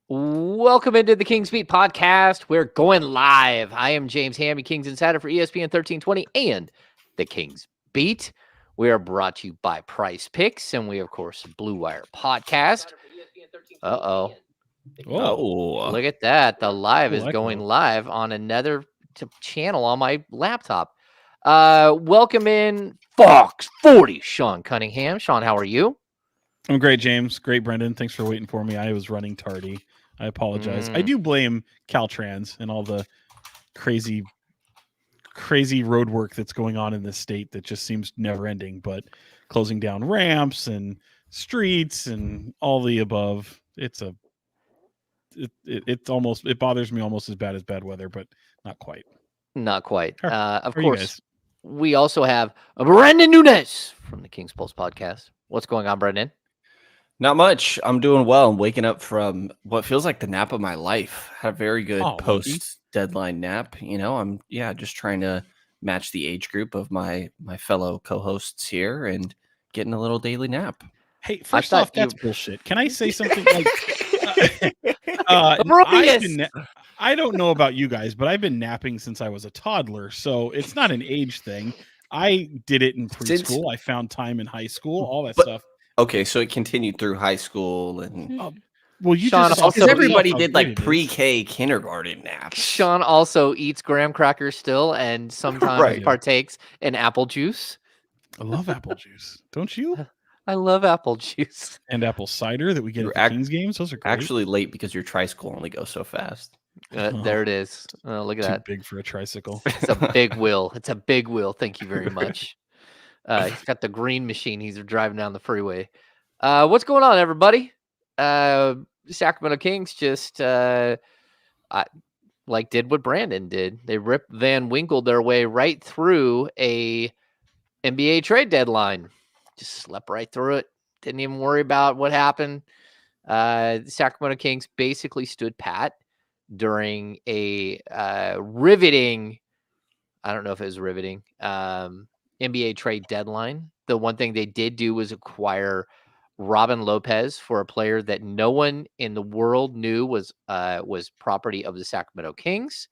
Welcome into the KINGSBEAT podcast. We're going live. I am James Hammy, Kings Insider for ESPN 1320 and the Kings Beat. We are brought to you by Price Picks, and we, of course, Blue Wire Podcast. Uh-oh. Oh, Look at that. The live is I going know. live on another channel on my laptop. Welcome in Fox 40, Sean Cunningham. Sean, how are you? I'm great, James. Great, Brenden. Thanks for waiting for me. I was running tardy. I apologize. I do blame Caltrans and all the crazy road work that's going on in this state that just seems never ending, but closing down ramps and streets and all the above. It bothers me almost as bad weather, but not quite. Not quite. Of How are you course, guys? we also have Brenden Nunes from the Kings Pulse podcast. What's going on, Brenden? Not much. I'm doing well. I'm waking up from what feels like the nap of my life. Had a very good post-deadline nap. I'm just trying to match the age group of my fellow co-hosts here and getting a little daily nap. Hey, first off, that's bullshit. Can I say something like I don't know about you guys, but I've been napping since I was a toddler, so it's not an age thing. I did it in preschool. I found time in high school, all that stuff. Okay, so it continued through high school and well, you Sean just because everybody did like pre-K kindergarten naps. Sean also eats graham crackers still, and sometimes partakes in apple juice. I love apple juice. Don't you? I love apple juice and apple cider that we get at the Kings games. Those are great. Actually late because your tricycle only goes so fast. There it is. Look at that. Too big for a tricycle. It's a big wheel. It's a big wheel. Thank you very much. He's got the green machine. He's driving down the freeway. What's going on, everybody? Sacramento Kings just did what Brenden did. They ripped Van Winkle their way right through a NBA trade deadline. Just slept right through it. Didn't even worry about what happened. The Sacramento Kings basically stood pat during a riveting, I don't know if it was riveting, NBA trade deadline. The one thing they did do was acquire Robin Lopez for a player that no one in the world knew was property of the Sacramento Kings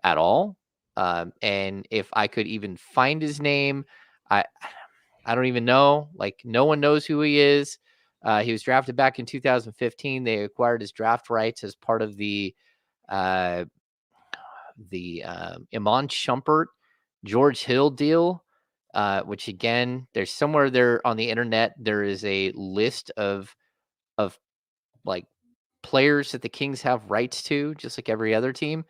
at all. And if I could even find his name, I don't even know. Like, no one knows who he is. He was drafted back in 2015. They acquired his draft rights as part of the Iman Shumpert, George Hill deal, which again, there's somewhere there on the internet, there is a list of like players that the Kings have rights to, just like every other team.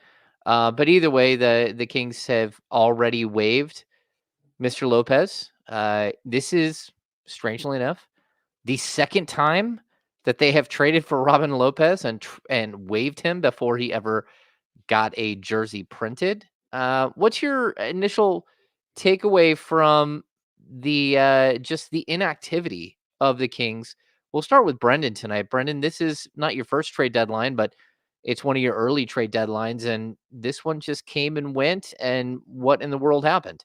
But either way, the Kings have already waived Mr. Lopez. This is, strangely enough, the second time that they have traded for Robin Lopez and waived him before he ever got a jersey printed. What's your initial takeaway from the just the inactivity of the Kings? We'll start with Brenden tonight. Brenden, this is not your first trade deadline, but it's one of your early trade deadlines, and this one just came and went. And what in the world happened?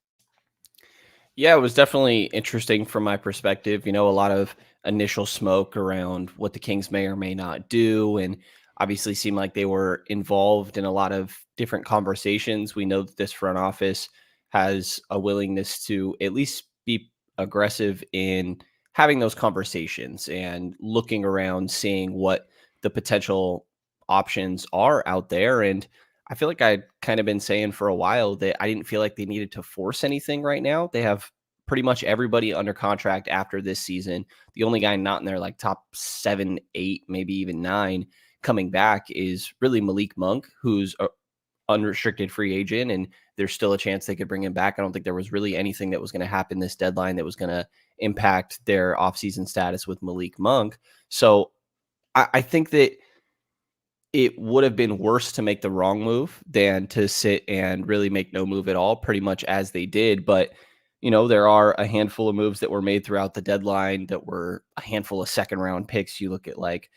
Yeah, it was definitely interesting from my perspective. A lot of initial smoke around what the Kings may or may not do, and obviously seemed like they were involved in a lot of different conversations. We know that this front office has a willingness to at least be aggressive in having those conversations and looking around, seeing what the potential options are out there. And I feel like I'd kind of been saying for a while that I didn't feel like they needed to force anything right now. They have pretty much everybody under contract after this season. The only guy not in their like top 7, 8, maybe even 9 coming back is really Malik Monk, who's an unrestricted free agent, and there's still a chance they could bring him back. I don't think there was really anything that was going to happen this deadline that was going to impact their offseason status with Malik Monk. So I think that it would have been worse to make the wrong move than to sit and really make no move at all, pretty much as they did. But, there are a handful of moves that were made throughout the deadline that were a handful of second-round picks. You look at like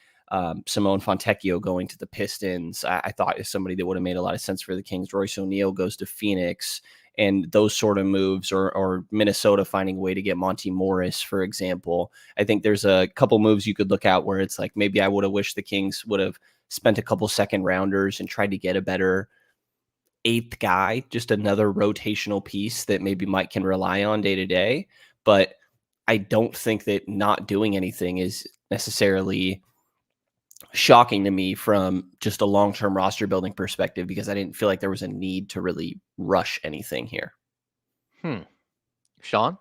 Simone Fontecchio going to the Pistons. I thought is somebody that would have made a lot of sense for the Kings. Royce O'Neal goes to Phoenix, and those sort of moves, or Minnesota finding a way to get Monty Morris, for example. I think there's a couple moves you could look at where it's like, maybe I would have wished the Kings would have spent a couple second rounders and tried to get a better 8th guy, just another rotational piece that maybe Mike can rely on day to day. But I don't think that not doing anything is necessarily shocking to me from just a long-term roster building perspective, because I didn't feel like there was a need to really rush anything here. Sean?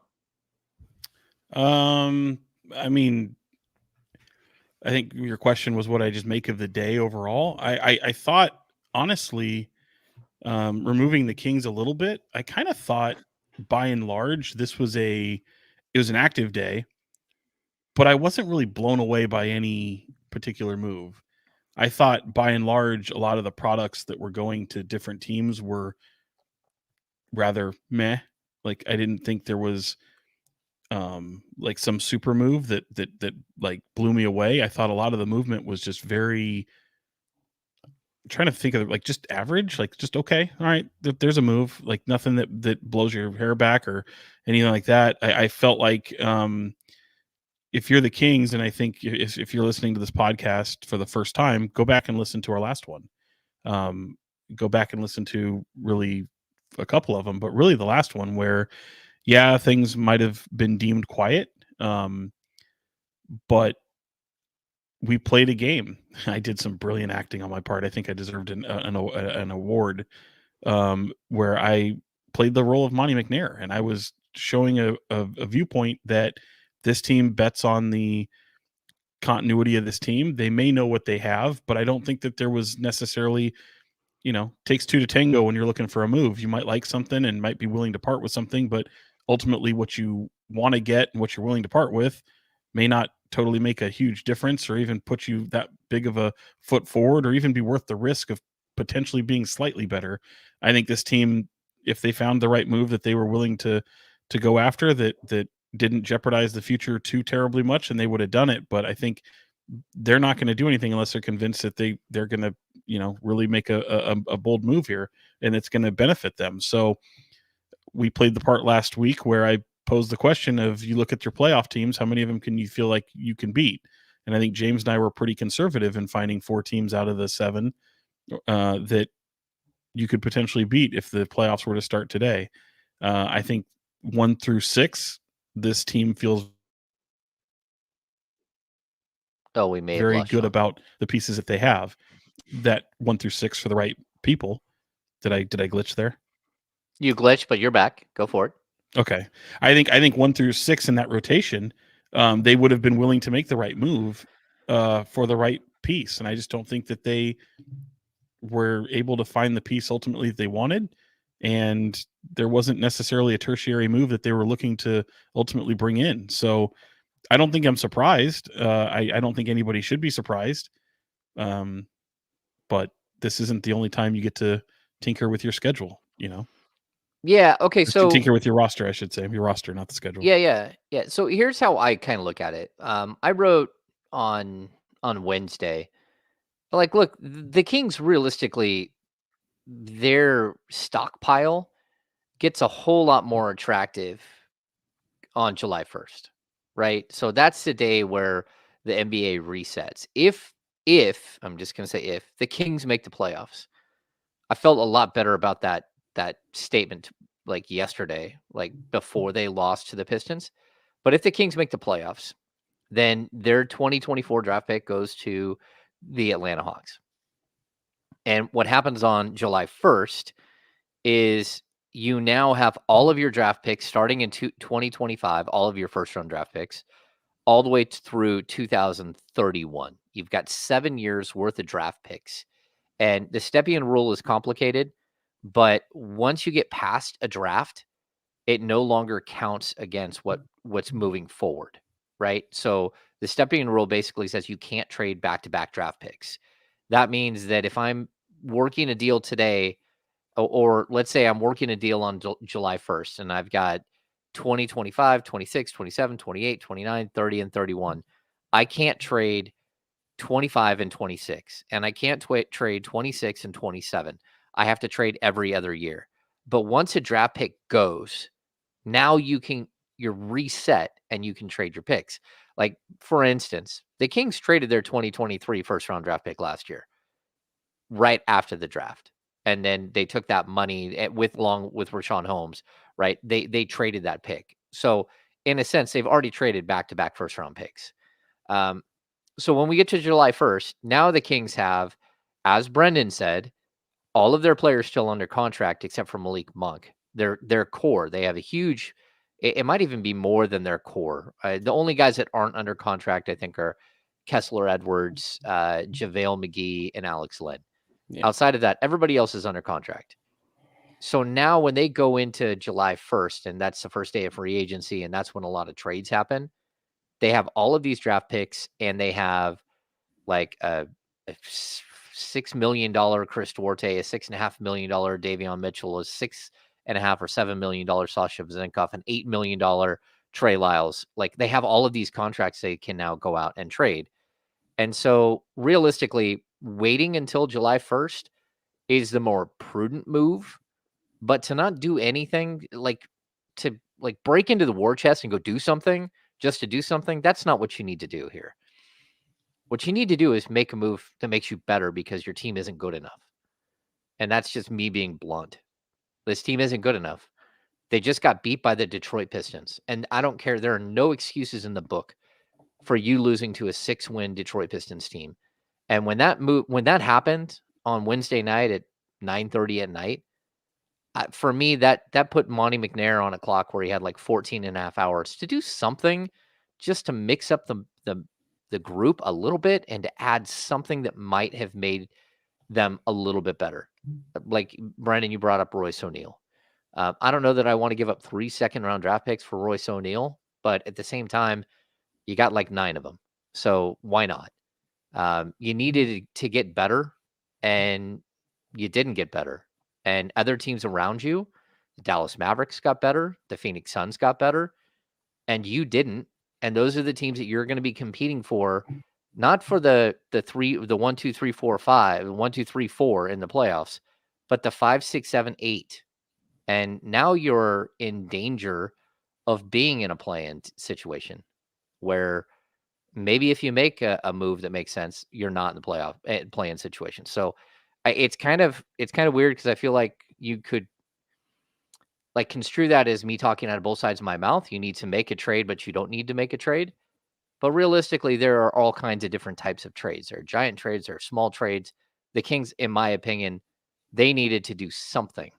I mean, I think your question was what I just make of the day overall. I thought, honestly, removing the Kings a little bit, I kind of thought by and large it was an active day, but I wasn't really blown away by any particular move. I thought by and large a lot of the products that were going to different teams were rather meh. Like, I didn't think there was like some super move that like blew me away. I thought a lot of the movement was just very, I'm trying to think of it, like just average, like just okay, all right, there's a move, like nothing that blows your hair back or anything like that. I felt like if you're the Kings, and I think if you're listening to this podcast for the first time, go back and listen to our last one. Go back and listen to really a couple of them, but really the last one where, yeah, things might have been deemed quiet, but we played a game. I did some brilliant acting on my part. I think I deserved an award, where I played the role of Monty McNair, and I was showing a viewpoint that this team bets on the continuity of this team. They may know what they have, but I don't think that there was necessarily, takes two to tango when you're looking for a move. You might like something and might be willing to part with something, but ultimately what you want to get and what you're willing to part with may not totally make a huge difference or even put you that big of a foot forward or even be worth the risk of potentially being slightly better. I think this team, if they found the right move that they were willing to go after, that didn't jeopardize the future too terribly much, and they would have done it. But I think they're not going to do anything unless they're convinced that they're going to, really make a bold move here and it's going to benefit them. So we played the part last week where I posed the question of, you look at your playoff teams, how many of them can you feel like you can beat? And I think James and I were pretty conservative in finding 4 teams out of the 7 that you could potentially beat if the playoffs were to start today. I think 1 through 6, this team feels We may have very lost good Sean. about the pieces that they have. That 1 through 6 for the right people. Did I glitch there? You glitched, but you're back. Go for it. Okay. I think 1 through 6 in that rotation, they would have been willing to make the right move for the right piece. And I just don't think that they were able to find the piece ultimately that they wanted. And there wasn't necessarily a tertiary move that they were looking to ultimately bring in. So I don't think I'm surprised. I don't think anybody should be surprised. But this isn't the only time you get to tinker with your schedule, Yeah. Okay. So tinker with your roster, I should say. Your roster, not the schedule. Yeah. So here's how I kind of look at it. I wrote on Wednesday, like, look, the Kings realistically, their stockpile gets a whole lot more attractive on July 1st, right? So that's the day where the NBA resets. If I'm just gonna say if the Kings make the playoffs, I felt a lot better about that statement like yesterday, like before they lost to the Pistons. But if the Kings make the playoffs, then their 2024 draft pick goes to the Atlanta Hawks. And what happens on July 1st is you now have all of your draft picks starting in 2025, all of your first round draft picks, all the way through 2031. You've got 7 years worth of draft picks. And the Stepien rule is complicated, but once you get past a draft, it no longer counts against what's moving forward, right? So the Stepien rule basically says you can't trade back-to-back draft picks. That means that if I'm working a deal today, or let's say I'm working a deal on July 1st, and I've got 20, 25, 26, 27, 28, 29, 30, and 31. I can't trade 25 and 26, and I can't trade 26 and 27. I have to trade every other year. But once a draft pick goes, now you're reset and you can trade your picks. Like, for instance, the Kings traded their 2023 first round draft pick last year. right after the draft. And then they took that money with Rashawn Holmes, right? They traded that pick. So in a sense, they've already traded back-to-back first-round picks. So when we get to July 1st, now the Kings have, as Brenden said, all of their players still under contract except for Malik Monk. Their core, they have a huge. It might even be more than their core. The only guys that aren't under contract, I think, are Kessler Edwards, JaVale McGee, and Alex Len. Yeah. Outside of that, everybody else is under contract. So now when they go into July 1st, and that's the first day of free agency, and that's when a lot of trades happen, they have all of these draft picks, and they have like a $6 million Chris Duarte, a $6.5 million Davion Mitchell, a $6.5 or $7 million Sasha Vezenkov, an $8 million Trey Lyles. Like, they have all of these contracts they can now go out and trade. And so realistically, waiting until July 1st is the more prudent move. But to not do anything, to break into the war chest and go do something just to do something, that's not what you need to do here. What you need to do is make a move that makes you better because your team isn't good enough. And that's just me being blunt. This team isn't good enough. They just got beat by the Detroit Pistons. And I don't care. There are no excuses in the book for you losing to a 6-win Detroit Pistons team. And when that happened on Wednesday night at 9:30 at night, for me, that put Monty McNair on a clock where he had like 14 and a half hours to do something just to mix up the group a little bit and to add something that might have made them a little bit better. Like, Brenden, you brought up Royce O'Neal. I don't know that I want to give up 3 second-round draft picks for Royce O'Neal, but at the same time, you got like 9 of them. So why not? You needed to get better, and you didn't get better. And other teams around you, the Dallas Mavericks got better, the Phoenix Suns got better, and you didn't. And those are the teams that you're going to be competing for, not for the 1, 2, 3, 4, 5, 1, 2, 3, 4 in the playoffs, but the 5, 6, 7, 8. And now you're in danger of being in a play-in situation where maybe if you make a move that makes sense, you're not in the play-in situation. So it's kind of weird because I feel like you could construe that as me talking out of both sides of my mouth. You need to make a trade, but you don't need to make a trade. But realistically, there are all kinds of different types of trades. There are giant trades, there are small trades. The Kings, in my opinion, they needed to do something,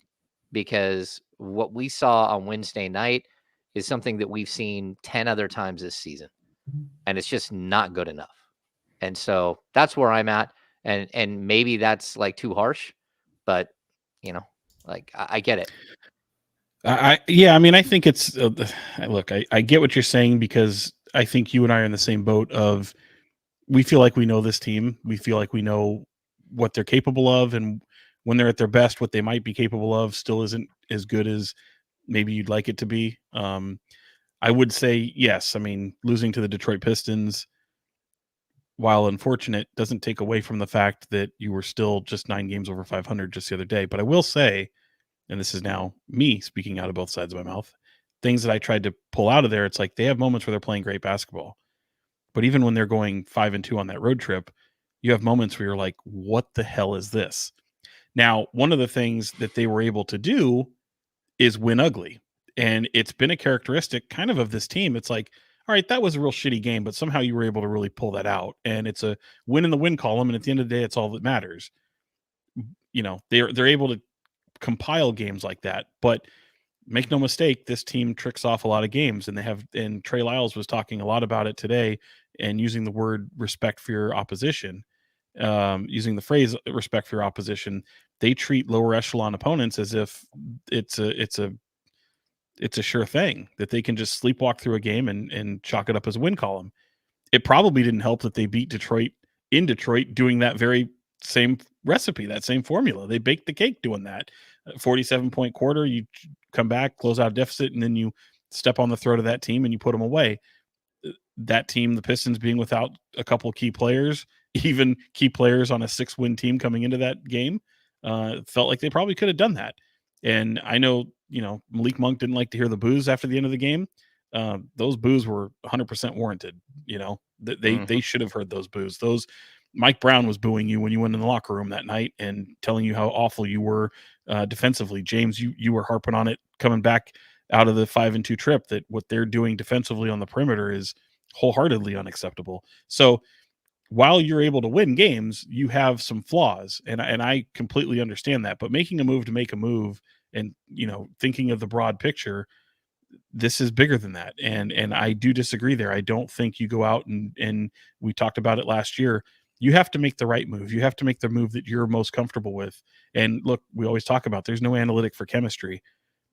because what we saw on Wednesday night is something that we've seen 10 other times this season, and it's just not good enough. And so that's where I'm at. And maybe that's like too harsh, but I get it. I mean, I think it's look, I get what you're saying, because I think you and I are in the same boat of, we feel like we know this team. We feel like we know what they're capable of, and when they're at their best, what they might be capable of still isn't as good as maybe you'd like it to be. I would say, yes, I mean, losing to the Detroit Pistons, while unfortunate, doesn't take away from the fact that you were still just 9 games over 500 just the other day. But I will say, and this is now me speaking out of both sides of my mouth, things that I tried to pull out of there, it's like they have moments where they're playing great basketball. But even when they're going 5-2 on that road trip, you have moments where you're like, what the hell is this? Now, one of the things that they were able to do is win ugly. And it's been a characteristic kind of this team. It's like, all right, that was a real shitty game, but somehow you were able to really pull that out. And it's a win in the win column. And at the end of the day, it's all that matters. You know, they're able to compile games like that. But make no mistake, this team tricks off a lot of games. And Trey Lyles was talking a lot about it today, and using the word respect for your opposition, using the phrase respect for your opposition. They treat lower echelon opponents as if it's a sure thing that they can just sleepwalk through a game and chalk it up as a win column. It probably didn't help that they beat Detroit in Detroit doing that very same recipe, that same formula. They baked the cake doing that. 47-point quarter, you come back, close out a deficit, and then you step on the throat of that team and you put them away. That team, the Pistons, being without a couple of key players, even key players on a 6-win team coming into that game, felt like they probably could have done that. And I know, Malik Monk didn't like to hear the boos after the end of the game. Those boos were 100% warranted. They should have heard those boos. Mike Brown was booing you when you went in the locker room that night and telling you how awful you were defensively. James, you were harping on it coming back out of the 5-2 trip that what they're doing defensively on the perimeter is wholeheartedly unacceptable. So while you're able to win games, you have some flaws, and I completely understand that. But making a move to make a move, and thinking of the broad picture, this is bigger than that. And I do disagree there. I don't think you go out and we talked about it last year. You have to make the right move. You have to make the move that you're most comfortable with. And look, we always talk about there's no analytic for chemistry.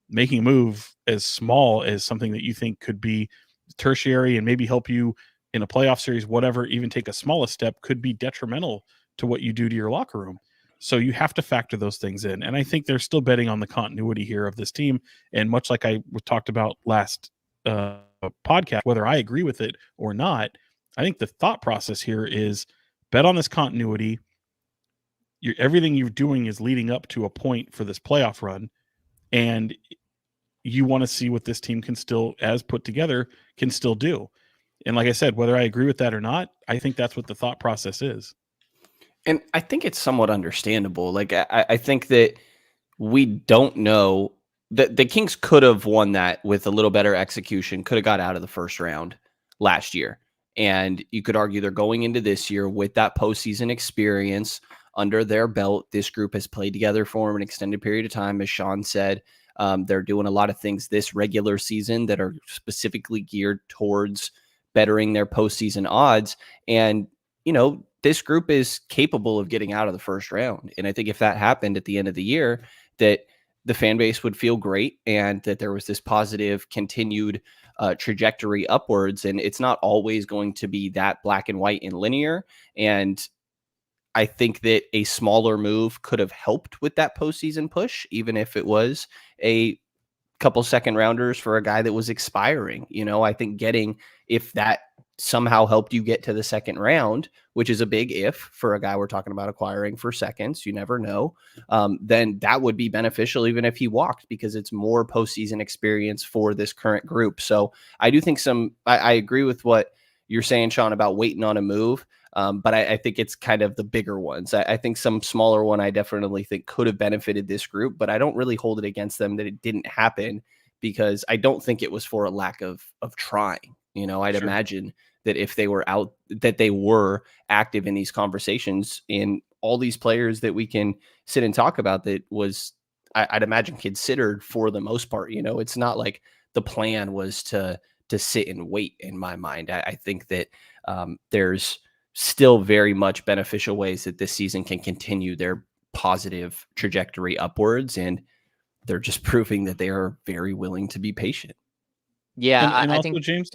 Making a move as small as something that you think could be tertiary and maybe help you in a playoff series, whatever, even take a smallest step could be detrimental to what you do to your locker room. So you have to factor those things in. And I think they're still betting on the continuity here of this team. And much like I talked about last podcast, whether I agree with it or not, I think the thought process here is bet on this continuity. Everything you're doing is leading up to a point for this playoff run. And you want to see what this team can still, as put together, can still do. And like I said, whether I agree with that or not, I think that's what the thought process is. And I think it's somewhat understandable. Like, I think that we don't know that the Kings could have won that with a little better execution, could have got out of the first round last year. And you could argue they're going into this year with that postseason experience under their belt. This group has played together for an extended period of time. As Sean said, they're doing a lot of things this regular season that are specifically geared towards bettering their postseason odds. And, this group is capable of getting out of the first round. And I think if that happened at the end of the year, that the fan base would feel great and that there was this positive continued trajectory upwards. And it's not always going to be that black and white and linear. And I think that a smaller move could have helped with that postseason push, even if it was a couple second rounders for a guy that was expiring. I think if that somehow helped you get to the second round, which is a big if for a guy we're talking about acquiring for seconds, you never know, then that would be beneficial even if he walked, because it's more postseason experience for this current group. So I do think I agree with what you're saying, Sean, about waiting on a move. But I think it's kind of the bigger ones. I think some smaller one I definitely think could have benefited this group, but I don't really hold it against them that it didn't happen, because I don't think it was for a lack of trying. I'd imagine that if they were out, that they were active in these conversations, in all these players that we can sit and talk about, that was, I'd imagine, considered for the most part. It's not like the plan was to sit and wait in my mind. I think that there's still very much beneficial ways that this season can continue their positive trajectory upwards. And they're just proving that they are very willing to be patient. Yeah. And I also, think, James,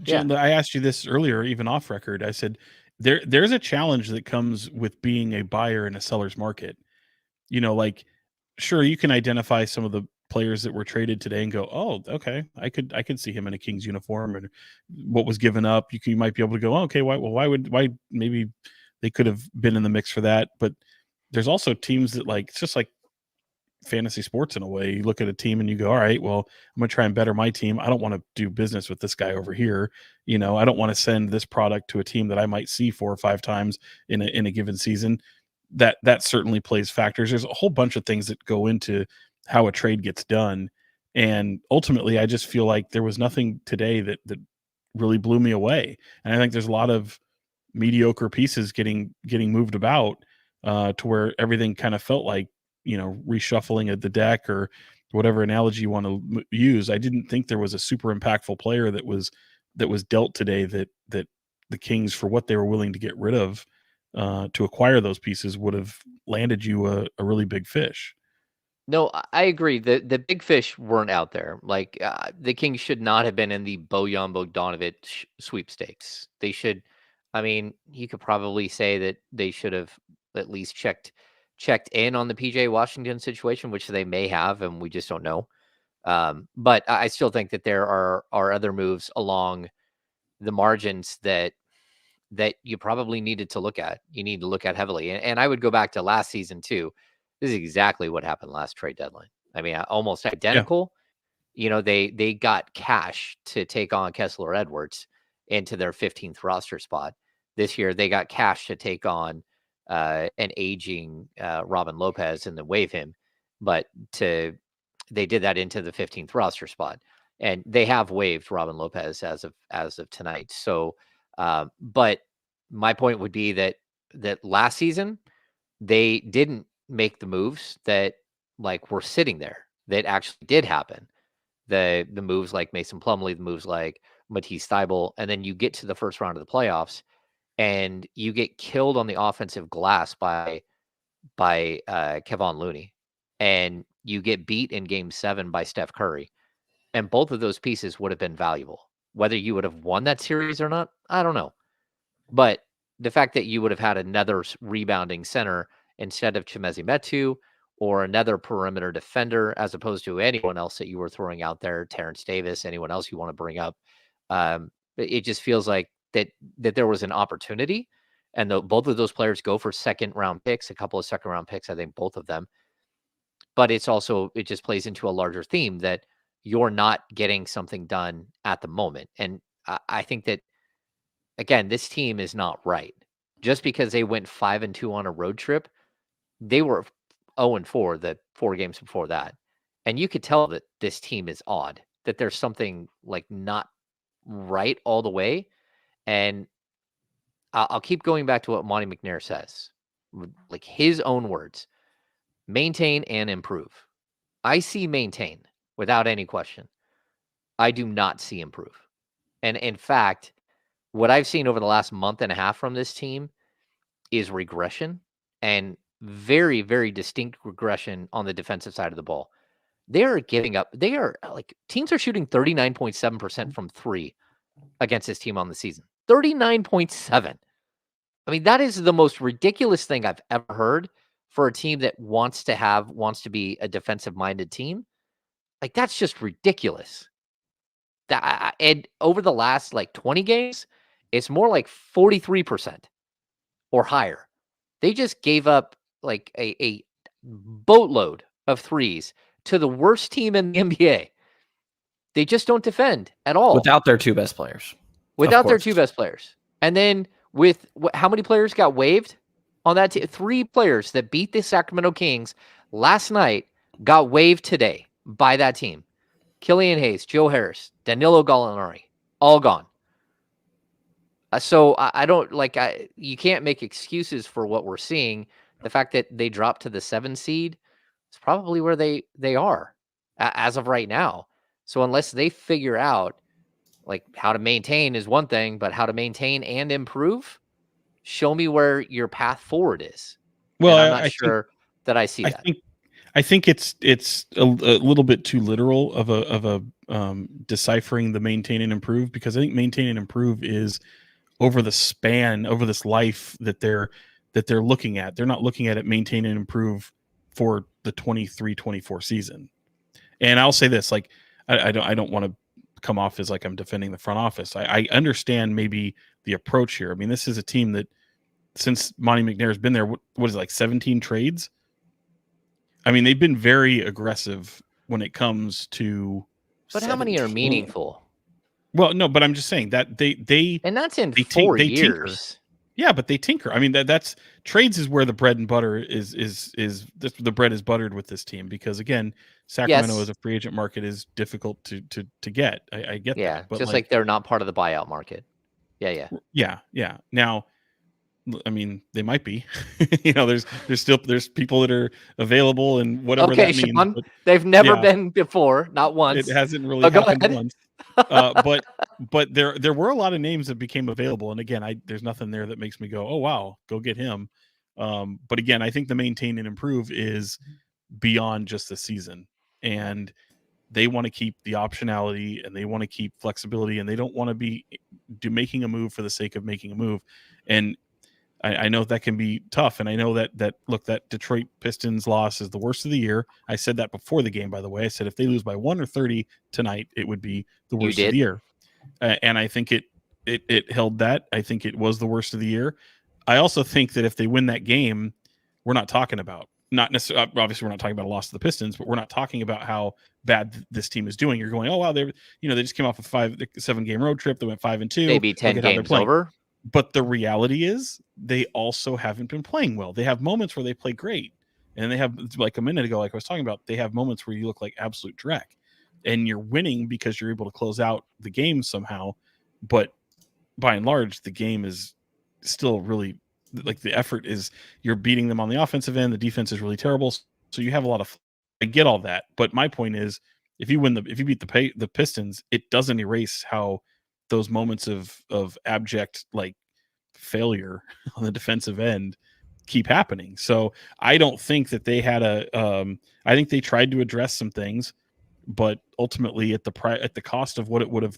yeah. I asked you this earlier, even off record. I said, there's a challenge that comes with being a buyer in a seller's market. Like, sure, you can identify some of the players that were traded today and go, oh, okay, I could see him in a Kings uniform, and what was given up. You might be able to go, oh, okay, why maybe they could have been in the mix for that. But there's also teams that, like, it's just like fantasy sports in a way. You look at a team and you go, all right, well, I'm going to try and better my team. I don't want to do business with this guy over here. I don't want to send this product to a team that I might see 4 or 5 times in a given season. That certainly plays factors. There's a whole bunch of things that go into how a trade gets done. And ultimately, I just feel like there was nothing today that really blew me away. And I think there's a lot of mediocre pieces getting moved about to where everything kind of felt like, reshuffling of the deck, or whatever analogy you want to use. I didn't think there was a super impactful player that was dealt today that the Kings, for what they were willing to get rid of to acquire those pieces, would have landed you a really big fish. No, I agree. The big fish weren't out there. Like, the Kings should not have been in the Bojan Bogdanovic sweepstakes. They should. I mean, you could probably say that they should have at least checked in on the PJ Washington situation, which they may have, and we just don't know. But I still think that there are other moves along the margins that you probably needed to look at. You need to look at heavily, and I would go back to last season too. This is exactly what happened last trade deadline. I mean, almost identical. Yeah. They got cash to take on Kessler Edwards into their 15th roster spot. This year they got cash to take on an aging Robin Lopez and then waive him, but they did that into the 15th roster spot, and they have waived Robin Lopez as of tonight. So, but my point would be that last season they didn't make the moves that like were sitting there that actually did happen. The moves like Mason Plumlee, the moves like Matisse Thybulle, and then you get to the first round of the playoffs and you get killed on the offensive glass by Kevon Looney, and you get beat in Game 7 by Steph Curry, and both of those pieces would have been valuable. Whether you would have won that series or not, I don't know. But the fact that you would have had another rebounding center instead of Chimezie Metu, or another perimeter defender as opposed to anyone else that you were throwing out there, Terrence Davis, anyone else you want to bring up, it just feels like that there was an opportunity, and both of those players go for second round picks, a couple of second round picks, I think both of them. But it just plays into a larger theme that you're not getting something done at the moment. And I think that, again, this team is not right. Just because they went 5-2 on a road trip, they were 0-4 the 4 games before that. And you could tell that this team is odd, that there's something like not right all the way. And I'll keep going back to what Monty McNair says, like his own words: maintain and improve. I see maintain without any question. I do not see improve. And in fact, what I've seen over the last month and a half from this team is regression, and very, very distinct regression on the defensive side of the ball. They are giving up. Teams are shooting 39.7% from 3 against this team on the season. 39.7. I mean, that is the most ridiculous thing I've ever heard for a team that wants to be a defensive-minded team. Like, that's just ridiculous. And over the last 20 games, it's more like 43% or higher. They just gave up like a boatload of threes to the worst team in the NBA. They just don't defend at all. Without their 2 best players. Without their 2 best players. And then with how many players got waived on that team? 3 players that beat the Sacramento Kings last night got waived today by that team. Killian Hayes, Joe Harris, Danilo Gallinari, all gone. So I don't you can't make excuses for what we're seeing. The fact that they dropped to the 7 seed is probably where they are as of right now. So unless they figure out how to maintain is one thing, but how to maintain and improve, show me where your path forward is. Well, and I'm not sure that I see that. I think it's a little bit too literal of a deciphering the maintain and improve, because I think maintain and improve is over this life that they're looking at. They're not looking at it maintain and improve for the 23-24 season. And I'll say this, I don't want to come off as like I'm defending the front office. I understand maybe the approach here. I mean, this is a team that since Monty McNair has been there, what is it, 17 trades? I mean, they've been very aggressive when it comes to. But 17. How many are meaningful? Well, no, but I'm just saying that they and that's in 4 years. Tinker. Yeah, but they tinker. I mean, that's trades is where the bread and butter is the bread is buttered with this team, because again, Sacramento as a free agent market is difficult to get. I get that. But just like they're not part of the buyout market. Yeah. Now, I mean, they might be. There's people that are available and whatever that means. Sean, but, they've never been before, not once. It hasn't really happened once. But there were a lot of names that became available, and again, there's nothing there that makes me go, oh wow, go get him. But again, I think the maintain and improve is beyond just the season, and they want to keep the optionality and they want to keep flexibility, and they don't want to be making a move for the sake of making a move. And I know that can be tough, and I know that Detroit Pistons loss is the worst of the year. I said that before the game, by the way. I said if they lose by 1 or 30 tonight, it would be the worst of the year. And I think it held that. I think it was the worst of the year. I also think that if they win that game, we're not talking about, not necessarily, obviously we're not talking about a loss to the Pistons, but we're not talking about how bad this team is doing. You're going, oh wow, they just came off a 5-7 game road trip. They went 5-2. Maybe 10 games over. But the reality is they also haven't been playing well. They have moments where they play great. And they have, like a minute ago, like I was talking about, they have moments where you look like absolute dreck. And you're winning because you're able to close out the game somehow. But by and large, the game is still really, like, the effort is, you're beating them on the offensive end. The defense is really terrible. So you have a lot of, I get all that. But my point is, if you beat the Pistons, it doesn't erase how those moments of abject, like, failure on the defensive end keep happening. So I don't think that they had I think they tried to address some things, but ultimately at the cost of what it would have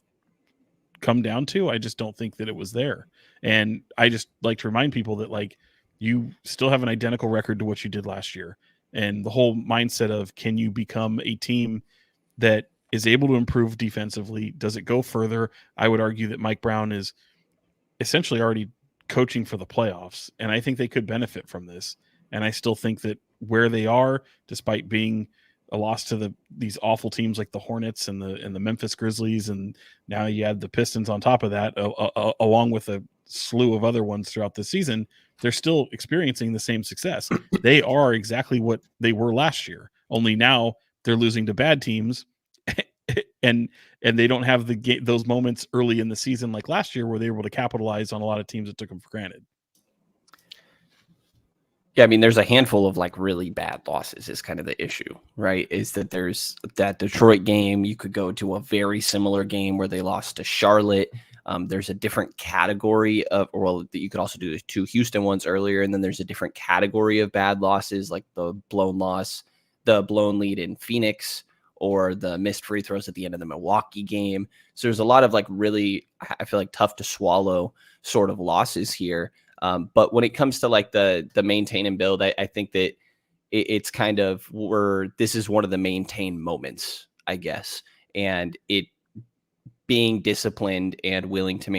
come down to, I just don't think that it was there. And I just like to remind people that, like, you still have an identical record to what you did last year. And the whole mindset of, can you become a team that is able to improve defensively? Does it go further? I would argue that Mike Brown is essentially already coaching for the playoffs, and I think they could benefit from this. And I still think that where they are, despite being a loss to these awful teams like the Hornets and the Memphis Grizzlies, and now you add the Pistons on top of that, along with a slew of other ones throughout the season, they're still experiencing the same success. They are exactly what they were last year, only now they're losing to bad teams. and they don't have those moments early in the season like last year where they were able to capitalize on a lot of teams that took them for granted. Yeah, I mean, there's a handful of, like, really bad losses is kind of the issue, right? Is that there's that Detroit game. You could go to a very similar game where they lost to Charlotte. There's a different category of, well, you could also do the 2 Houston ones earlier, and then there's a different category of bad losses, like the blown lead in Phoenix, or the missed free throws at the end of the Milwaukee game. So there's a lot of, like, really, I feel like, tough to swallow sort of losses here. But when it comes to, like, the maintain and build, I think that it's kind of where this is one of the maintain moments, I guess. And it being disciplined and willing to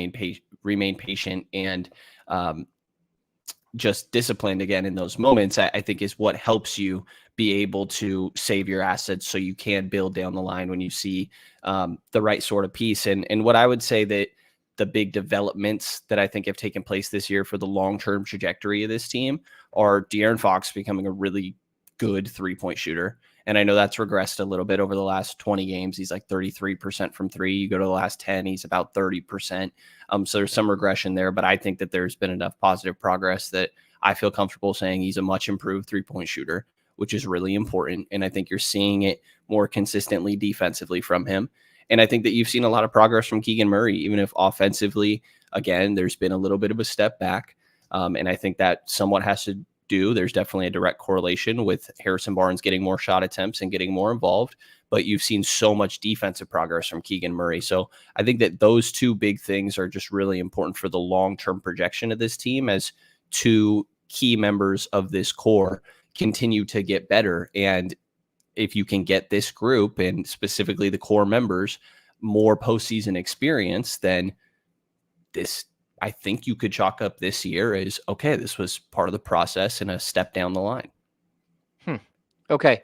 remain patient and just disciplined again in those moments, I think is what helps you be able to save your assets so you can build down the line when you see the right sort of piece. And what I would say that the big developments that I think have taken place this year for the long-term trajectory of this team are De'Aaron Fox becoming a really good 3-point shooter. And I know that's regressed a little bit over the last 20 games. He's like 33% from 3. You go to the last 10, he's about 30%. So there's some regression there, but I think that there's been enough positive progress that I feel comfortable saying he's a much improved 3-point shooter, which is really important. And I think you're seeing it more consistently defensively from him. And I think that you've seen a lot of progress from Keegan Murray, even if offensively, again, there's been a little bit of a step back. And I think that somewhat has to do, there's definitely a direct correlation with Harrison Barnes getting more shot attempts and getting more involved. But you've seen so much defensive progress from Keegan Murray. So I think that those 2 big things are just really important for the long-term projection of this team, as 2 key members of this core continue to get better. And if you can get this group, and specifically the core members, more postseason experience, then this, I think you could chalk up this year as, okay, this was part of the process and a step down the line. Okay.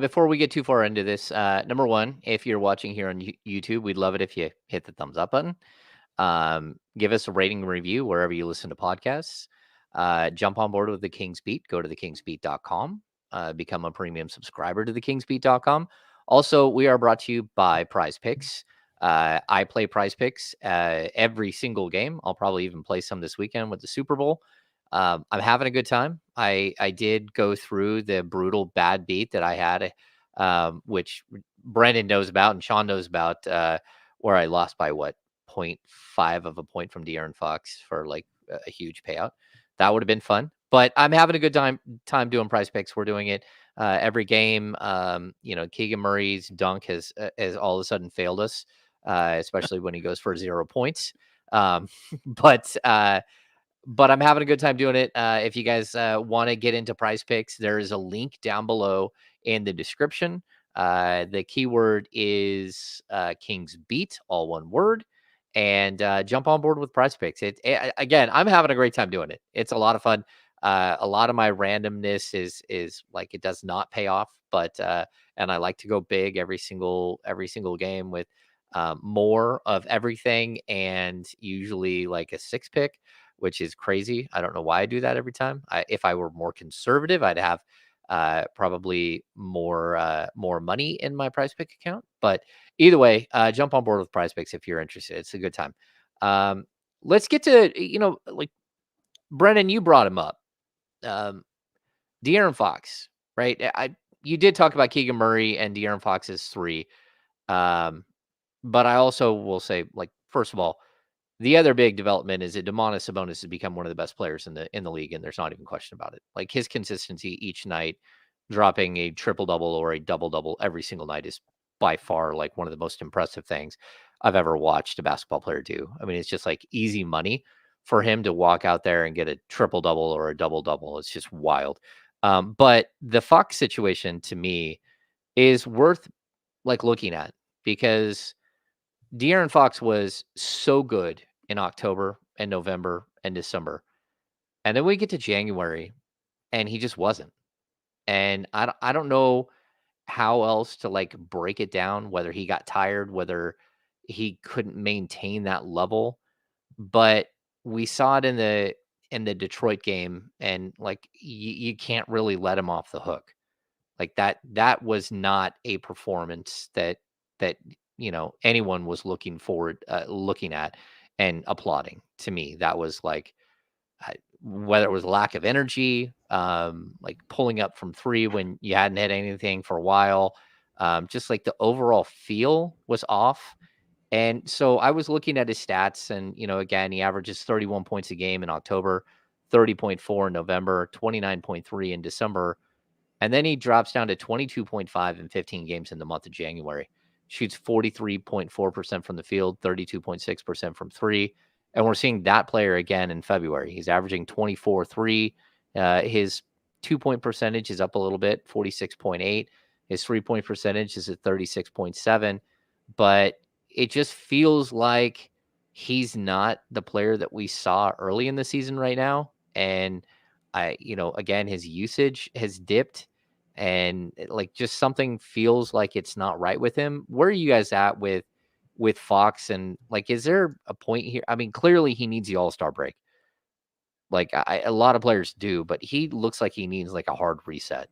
Before we get too far into this, number one, if you're watching here on YouTube, we'd love it if you hit the thumbs up button. Give us a rating and review wherever you listen to podcasts. Jump on board with the Kings Beat. Go to thekingsbeat.com. Become a premium subscriber to thekingsbeat.com. Also, we are brought to you by Prize Picks. I play Prize Picks every single game. I'll probably even play some this weekend with the Super Bowl. I'm having a good time. I did go through the brutal bad beat that I had, which Brenden knows about and Sean knows about, where I lost by 0.5 of a point from De'Aaron Fox for like a huge payout. That would have been fun. But I'm having a good time doing Prize Picks. We're doing it every game. Keegan Murray's dunk has all of a sudden failed us, especially when he goes for 0 points. But I'm having a good time doing it. If you guys want to get into Prize Picks, there is a link down below in the description. The keyword is KINGSBEAT, all one word. And jump on board with Prize Picks. Again, I'm having a great time doing it. It's a lot of fun. A lot of my randomness is like, it does not pay off, but and I like to go big every single game with more of everything and usually like a 6 pick, which is crazy. I don't know why I do that every time. If I were more conservative, I'd have probably more money in my Prize Pick account. But either way, jump on board with Prize Picks if you're interested. It's a good time. Let's get to, like Brenden, you brought him up. De'Aaron Fox, right? You did talk about Keegan Murray and De'Aaron Fox as 3. But I also will say, like, first of all, the other big development is that Domantas Sabonis has become one of the best players in the league, and there's not even question about it. Like, his consistency each night, dropping a triple-double or a double-double every single night is by far like one of the most impressive things I've ever watched a basketball player do. I mean, it's just like easy money for him to walk out there and get a triple-double or a double-double. It's just wild. But the Fox situation to me is worth like looking at because De'Aaron Fox was so good in October and November and December. And then we get to January and he just wasn't. And I don't know how else to like break it down, whether he got tired, whether he couldn't maintain that level. But we saw it in the Detroit game, and like you can't really let him off the hook. Like that was not a performance that anyone was looking at and applauding. To me, that was like whether it was lack of energy, like pulling up from 3 when you hadn't hit anything for a while, just like the overall feel was off. And so I was looking at his stats, and again, he averages 31 points a game in October, 30.4 in November, 29.3 in December. And then he drops down to 22.5 in 15 games in the month of January. Shoots 43.4% from the field, 32.6% from 3. And we're seeing that player again in February. He's averaging 24-3. His 2-point percentage is up a little bit, 46.8. His 3-point percentage is at 36.7. But it just feels like he's not the player that we saw early in the season right now. And again, his usage has dipped and like just something feels like it's not right with him. Where are you guys at with Fox? And like, is there a point here? I mean, clearly he needs the All-Star break. Like a lot of players do, but he looks like he needs like a hard reset.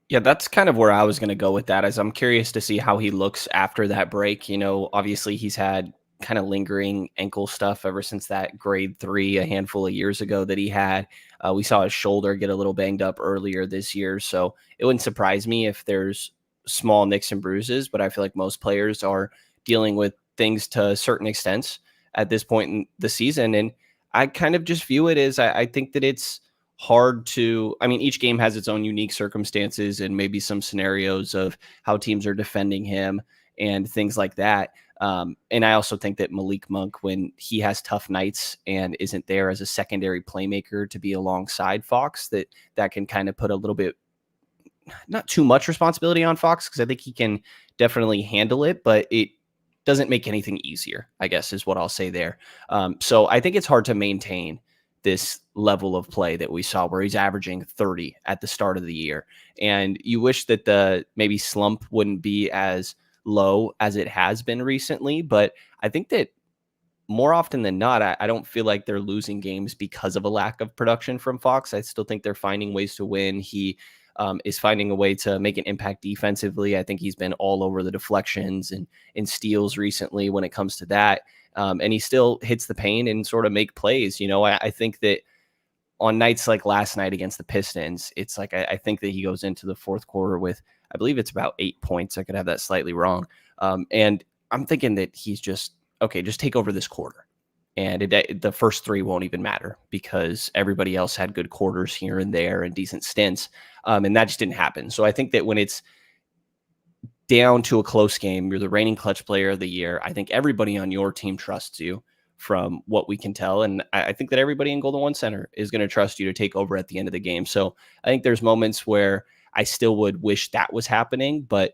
Yeah, that's kind of where I was going to go with that. As I'm curious to see how he looks after that break. Obviously he's had kind of lingering ankle stuff ever since that grade 3 a handful of years ago that he had. We saw his shoulder get a little banged up earlier this year, so it wouldn't surprise me if there's small nicks and bruises, but I feel like most players are dealing with things to certain extents at this point in the season. And I kind of just view it as I think that it's hard to, I mean, each game has its own unique circumstances and maybe some scenarios of how teams are defending him and things like that. And I also think that Malik Monk, when he has tough nights and isn't there as a secondary playmaker to be alongside Fox, that can kind of put a little bit, not too much responsibility on Fox, because I think he can definitely handle it, but it doesn't make anything easier, I guess is what I'll say there. So I think it's hard to maintain this level of play that we saw where he's averaging 30 at the start of the year. And you wish that the maybe slump wouldn't be as low as it has been recently. But I think that more often than not, I don't feel like they're losing games because of a lack of production from Fox. I still think they're finding ways to win. He is finding a way to make an impact defensively. I think he's been all over the deflections and steals recently when it comes to that. And he still hits the paint and sort of make plays. I think that on nights like last night against the Pistons, it's like I think that he goes into the fourth quarter with, I believe it's about 8 points. I could have that slightly wrong. And I'm thinking that he's just take over this quarter. And the first 3 won't even matter because everybody else had good quarters here and there and decent stints. And that just didn't happen. So I think that when it's down to a close game, you're the reigning clutch player of the year. I think everybody on your team trusts you from what we can tell. And I think that everybody in Golden One Center is going to trust you to take over at the end of the game. So I think there's moments where I still would wish that was happening. But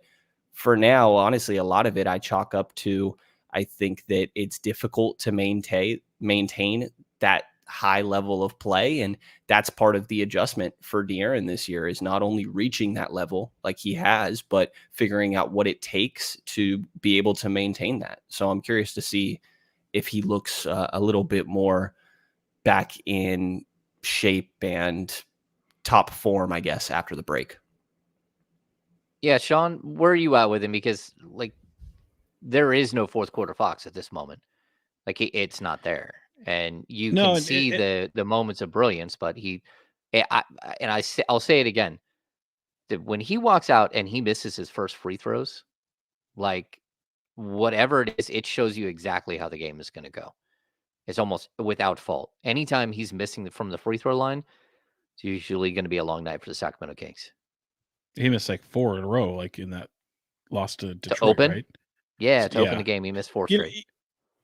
for now, honestly, a lot of it I chalk up to, I think that it's difficult to maintain that high level of play. And that's part of the adjustment for De'Aaron this year, is not only reaching that level like he has, but figuring out what it takes to be able to maintain that. So I'm curious to see if he looks a little bit more back in shape and top form, I guess, after the break. Yeah, Sean, where are you at with him? Because like there is no fourth quarter Fox at this moment. Like it's not there, and you No, can see the moments of brilliance. But I'll say it again, that when he walks out and he misses his first free throws, like whatever it is, it shows you exactly how the game is going to go. It's almost without fault. Anytime he's missing from the free throw line, it's usually going to be a long night for the Sacramento Kings. he missed like 4 in a row, like in that loss to Detroit, To open, right? yeah, to open Yeah. the game, he missed 4 You know, straight.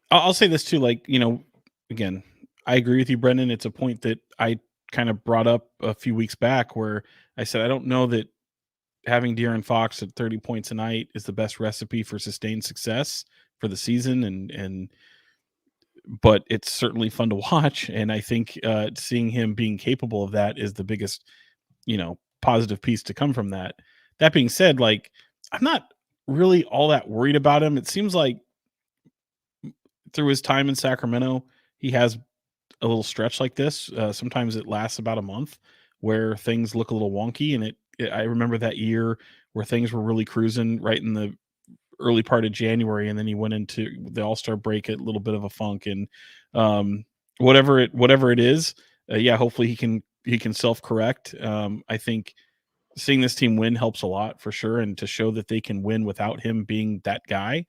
I'll say this too, like, again, I agree with you, Brenden. It's a point that I kind of brought up a few weeks back where I said I don't know that having De'Aaron Fox at 30 points a night is the best recipe for sustained success for the season, but it's certainly fun to watch, and I think seeing him being capable of that is the biggest, positive piece to come from that. That being said, like, I'm not really all that worried about him. It seems like through his time in Sacramento, he has a little stretch like this. Sometimes it lasts about a month where things look a little wonky. And I remember that year where things were really cruising right in the early part of January. And then he went into the All-Star break at a little bit of a funk, and whatever it is, yeah, hopefully he can self-correct. I think seeing this team win helps a lot for sure. And to show that they can win without him being that guy,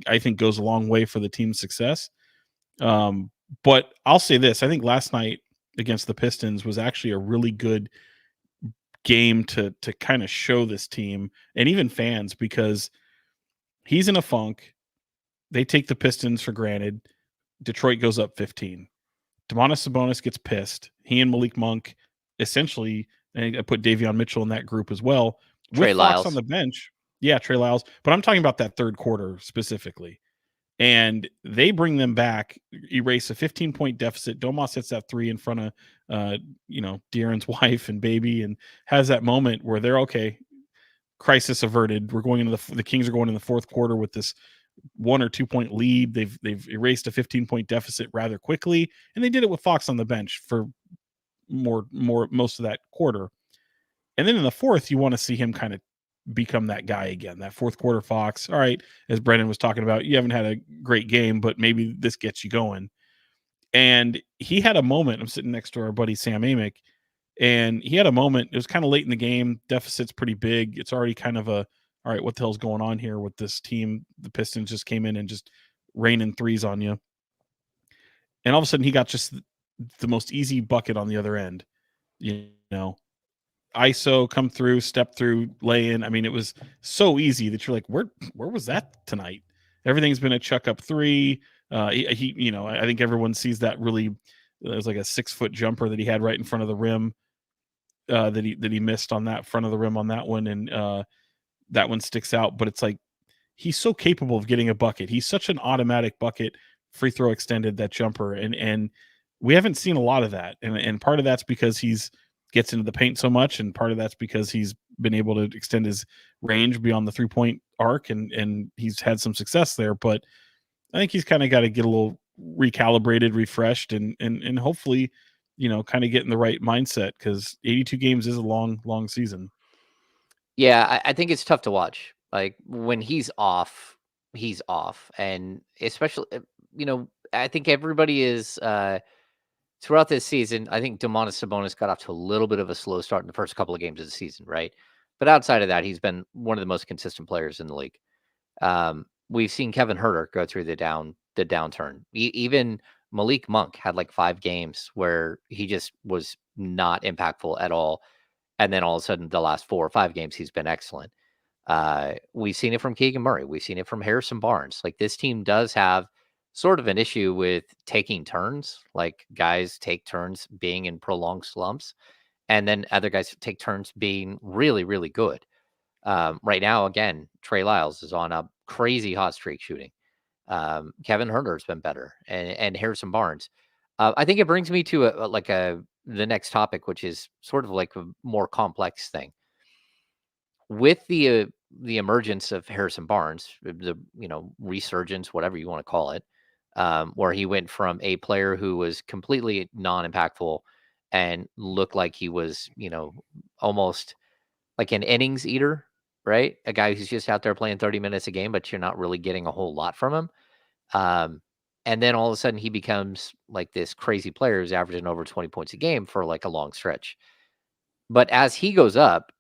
I think goes a long way for the team's success. But I'll say this: I think last night against the Pistons was actually a really good game to kind of show this team and even fans, because he's in a funk. They take the Pistons for granted. Detroit goes up 15. Domantas Sabonis gets pissed. He and Malik Monk essentially, and I put Davion Mitchell in that group as well, Trey with Fox Lyles on the bench. Yeah, Trey Lyles. But I'm talking about that third quarter specifically. And they bring them back, erase a 15-point deficit. Domas hits that 3 in front of, De'Aaron's wife and baby, and has that moment where they're okay. Crisis averted. We're going into the Kings are going in the fourth quarter with this 1 or 2 point lead. They've erased a 15-point deficit rather quickly, and they did it with Fox on the bench for most of that quarter. And then in the fourth, you want to see him kind of become that guy again. That fourth quarter Fox. All right, as Brenden was talking about, you haven't had a great game, but maybe this gets you going. And he had a moment. I'm sitting next to our buddy Sam Amick, and he had a moment. It was kind of late in the game. Deficit's pretty big. It's already kind of all right, what the hell's going on here with this team? The Pistons just came in and just raining threes on you. And all of a sudden he got just the most easy bucket on the other end. ISO, come through, step through, lay in. I mean, it was so easy that you're like, where was that tonight? Everything's been a chuck up 3. He I think everyone sees that really. It was like a 6-foot jumper that he had right in front of the rim that he missed on that front of the rim on that one, and that one sticks out. But it's like he's so capable of getting a bucket. He's such an automatic bucket, free throw extended, that jumper, and we haven't seen a lot of that. And part of that's because he's gets into the paint so much, and part of that's because he's been able to extend his range beyond the 3-point arc, and he's had some success there. But I think he's kind of got to get a little recalibrated, refreshed, and hopefully, kind of get in the right mindset, because 82 games is a long season. Yeah, I think it's tough to watch. Like when he's off, and especially, I think everybody is throughout this season. I think Domantas Sabonis got off to a little bit of a slow start in the first couple of games of the season, right? But outside of that, he's been one of the most consistent players in the league. We've seen Kevin Huerter go through the downturn. Even Malik Monk had like 5 games where he just was not impactful at all. And then all of a sudden, the last 4 or 5 games, he's been excellent. We've seen it from Keegan Murray. We've seen it from Harrison Barnes. Like this team does have sort of an issue with taking turns. Like guys take turns being in prolonged slumps, and then other guys take turns being really, really good. Right now, again, Trey Lyles is on a crazy hot streak shooting. Kevin Huerter's been better, and Harrison Barnes. I think it brings me to the next topic, which is sort of like a more complex thing. With the emergence of Harrison Barnes, the resurgence, whatever you want to call it, where he went from a player who was completely non-impactful and looked like he was, almost like an innings eater, right? A guy who's just out there playing 30 minutes a game, but you're not really getting a whole lot from him. And then all of a sudden he becomes like this crazy player who's averaging over 20 points a game for like a long stretch. But as he goes up,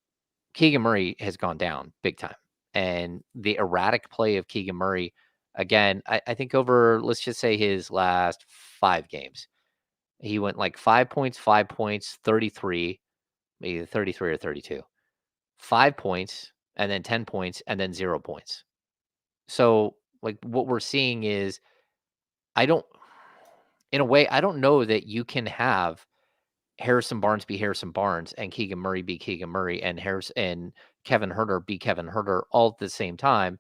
Keegan Murray has gone down big time. And the erratic play of Keegan Murray, again, I think over, let's just say his last 5 games, he went like 5 points, 33, maybe 33 or 32, 5 points, and then 10 points, and then 0 points. So, like, what we're seeing is, I don't, in a way, I don't know that you can have Harrison Barnes be Harrison Barnes and Keegan Murray be Keegan Murray and Kevin Huerter be Kevin Huerter all at the same time,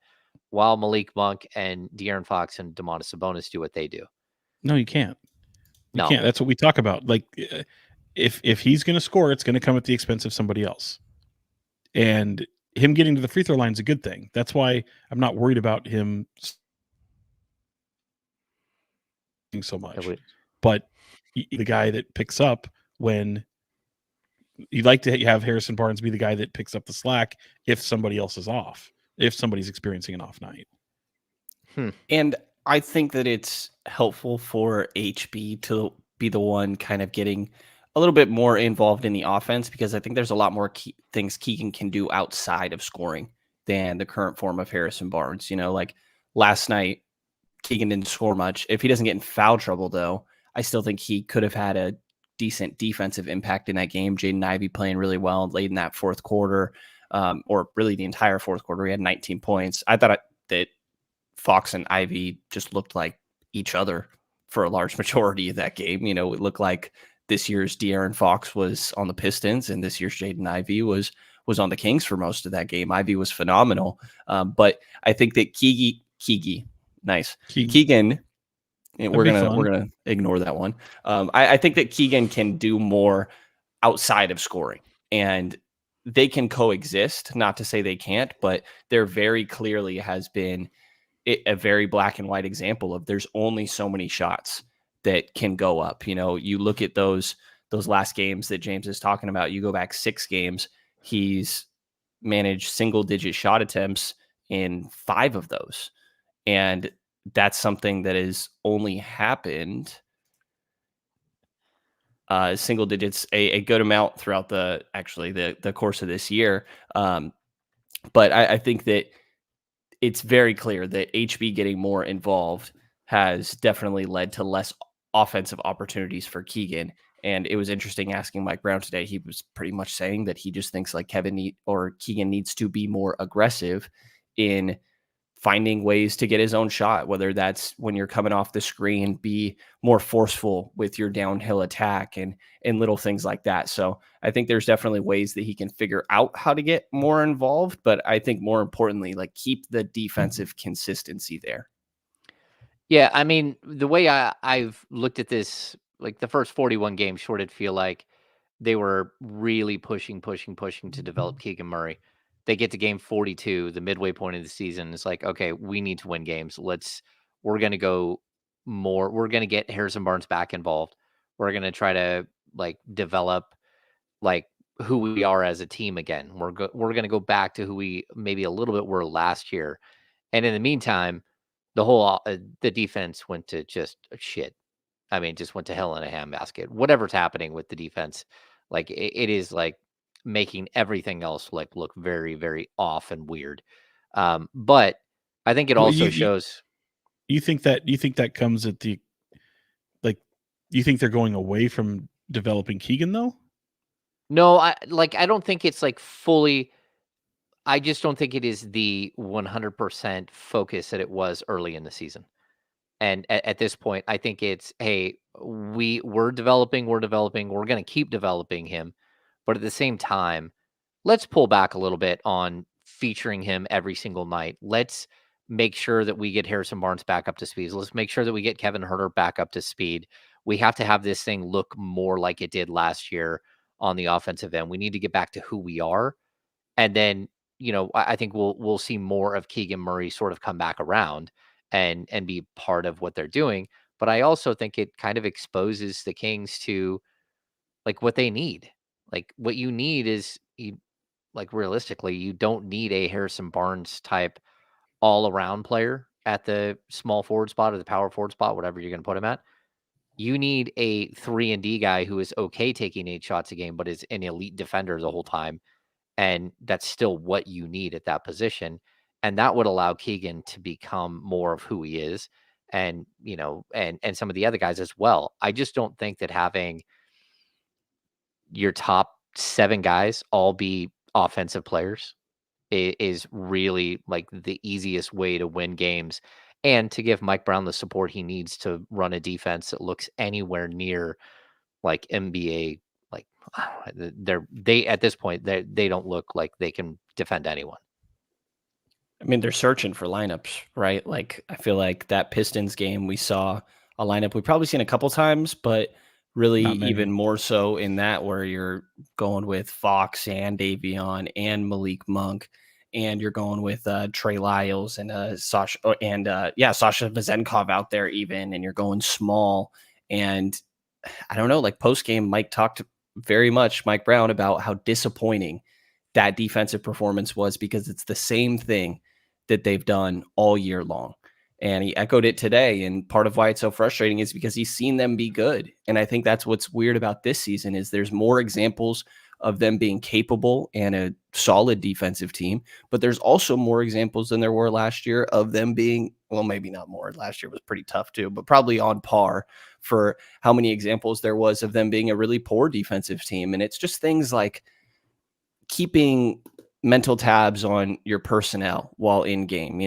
while Malik Monk and De'Aaron Fox and Domantas Sabonis do what they do. No, you can't. You No. can't. That's what we talk about. Like, if he's going to score, it's going to come at the expense of somebody else. And him getting to the free throw line is a good thing. That's why I'm not worried about him so much. But the guy that picks up when you'd like to have Harrison Barnes be the guy that picks up the slack if somebody else is off, if somebody's experiencing an off night. And I think that it's helpful for HB to be the one kind of getting a little bit more involved in the offense, because I think there's a lot more things Keegan can do outside of scoring than the current form of Harrison Barnes. Like last night, Keegan didn't score much. If he doesn't get in foul trouble, though, I still think he could have had a decent defensive impact in that game. Jaden Ivey playing really well late in that fourth quarter, or really the entire fourth quarter. He had 19 points. I thought that Fox and Ivey just looked like each other for a large majority of that game. It looked like this year's De'Aaron Fox was on the Pistons and this year's Jaden Ivey was on the Kings for most of that game. Ivey was phenomenal. But I think that Keegan, we're gonna ignore that one. I think that Keegan can do more outside of scoring, and they can coexist. Not to say they can't, but there very clearly has been a very black and white example of there's only so many shots that can go up. You look at those last games that James is talking about. You go back 6 games, he's managed single-digit shot attempts in 5 of those, and that's something that has only happened single digits a good amount throughout the course of this year. But I think that it's very clear that HB getting more involved has definitely led to less offensive opportunities for Keegan. And it was interesting asking Mike Brown today. He was pretty much saying that he just thinks like Keegan needs to be more aggressive in finding ways to get his own shot, whether that's when you're coming off the screen, be more forceful with your downhill attack and little things like that. So I think there's definitely ways that he can figure out how to get more involved, but I think more importantly, like keep the defensive consistency there. Yeah, I mean, the way I've looked at this, like the first 41 games, sure did feel like they were really pushing to develop Keegan Murray. They get to game 42, the midway point of the season. It's like, okay, we need to win games. We're going to go more. We're going to get Harrison Barnes back involved. We're going to try to like develop like who we are as a team again. We're going to go back to who we maybe a little bit were last year. And in the meantime, the defense went to just shit. I mean, just went to hell in a handbasket. Whatever's happening with the defense, like it is like making everything else like look very, very off and weird. But I think it also shows. You think that comes at the you think they're going away from developing Keegan though? No, I don't think it's like fully. I just don't think it is the 100% focus that it was early in the season. And at this point, I think it's, hey, we're developing, we're going to keep developing him. But at the same time, let's pull back a little bit on featuring him every single night. Let's make sure that we get Harrison Barnes back up to speed. Let's make sure that we get Kevin Huerter back up to speed we have to have this thing look more like it did last year on the offensive end. We need to get back to who we are. And then, I think we'll see more of Keegan Murray sort of come back around and be part of what they're doing. But I also think it kind of exposes the Kings to like what they need. Like what you need is like realistically, you don't need a Harrison Barnes type all around player at the small forward spot or the power forward spot, whatever you're going to put him at. You need a 3-and-D guy who is okay taking 8 shots a game, but is an elite defender the whole time. And that's still what you need at that position. And that would allow Keegan to become more of who he is. And, and some of the other guys as well. I just don't think that having your top 7 guys all be offensive players is really like the easiest way to win games and to give Mike Brown the support he needs to run a defense that looks anywhere near like NBA. Like they at this point, they don't look like they can defend anyone. I mean, they're searching for lineups, right? Like, I feel like that Pistons game, we saw a lineup we've probably seen a couple times, but really even more so in that where you're going with Fox and Davion and Malik Monk, and you're going with Trey Lyles and Sasha Vezenkov out there even, and you're going small. And I don't know, like post game, Mike talked very much, Mike Brown, about how disappointing that defensive performance was because it's the same thing that they've done all year long. And he echoed it today. And part of why it's so frustrating is because he's seen them be good. And I think that's what's weird about this season is there's more examples of them being capable and a solid defensive team, but there's also more examples than there were last year of them being, well, maybe not more. Last year was pretty tough too, but probably on par for how many examples there was of them being a really poor defensive team. And it's just things like keeping mental tabs on your personnel while in game.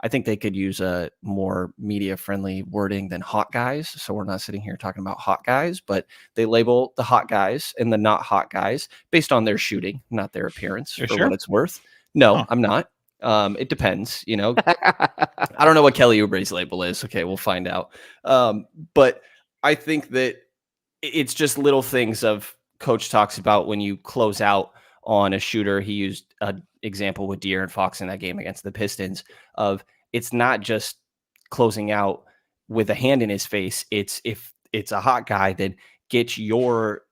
I think they could use a more media friendly wording than hot guys. So we're not sitting here talking about hot guys, but they label the hot guys and the not hot guys based on their shooting, not their appearance. For sure? What it's worth. No, I'm not. It depends, I don't know what Kelly Oubre's label is. Okay, we'll find out. But I think that it's just little things of coach talks about when you close out on a shooter. He used an example with De'Aaron Fox in that game against the Pistons of it's not just closing out with a hand in his face. It's if it's a hot guy that gets your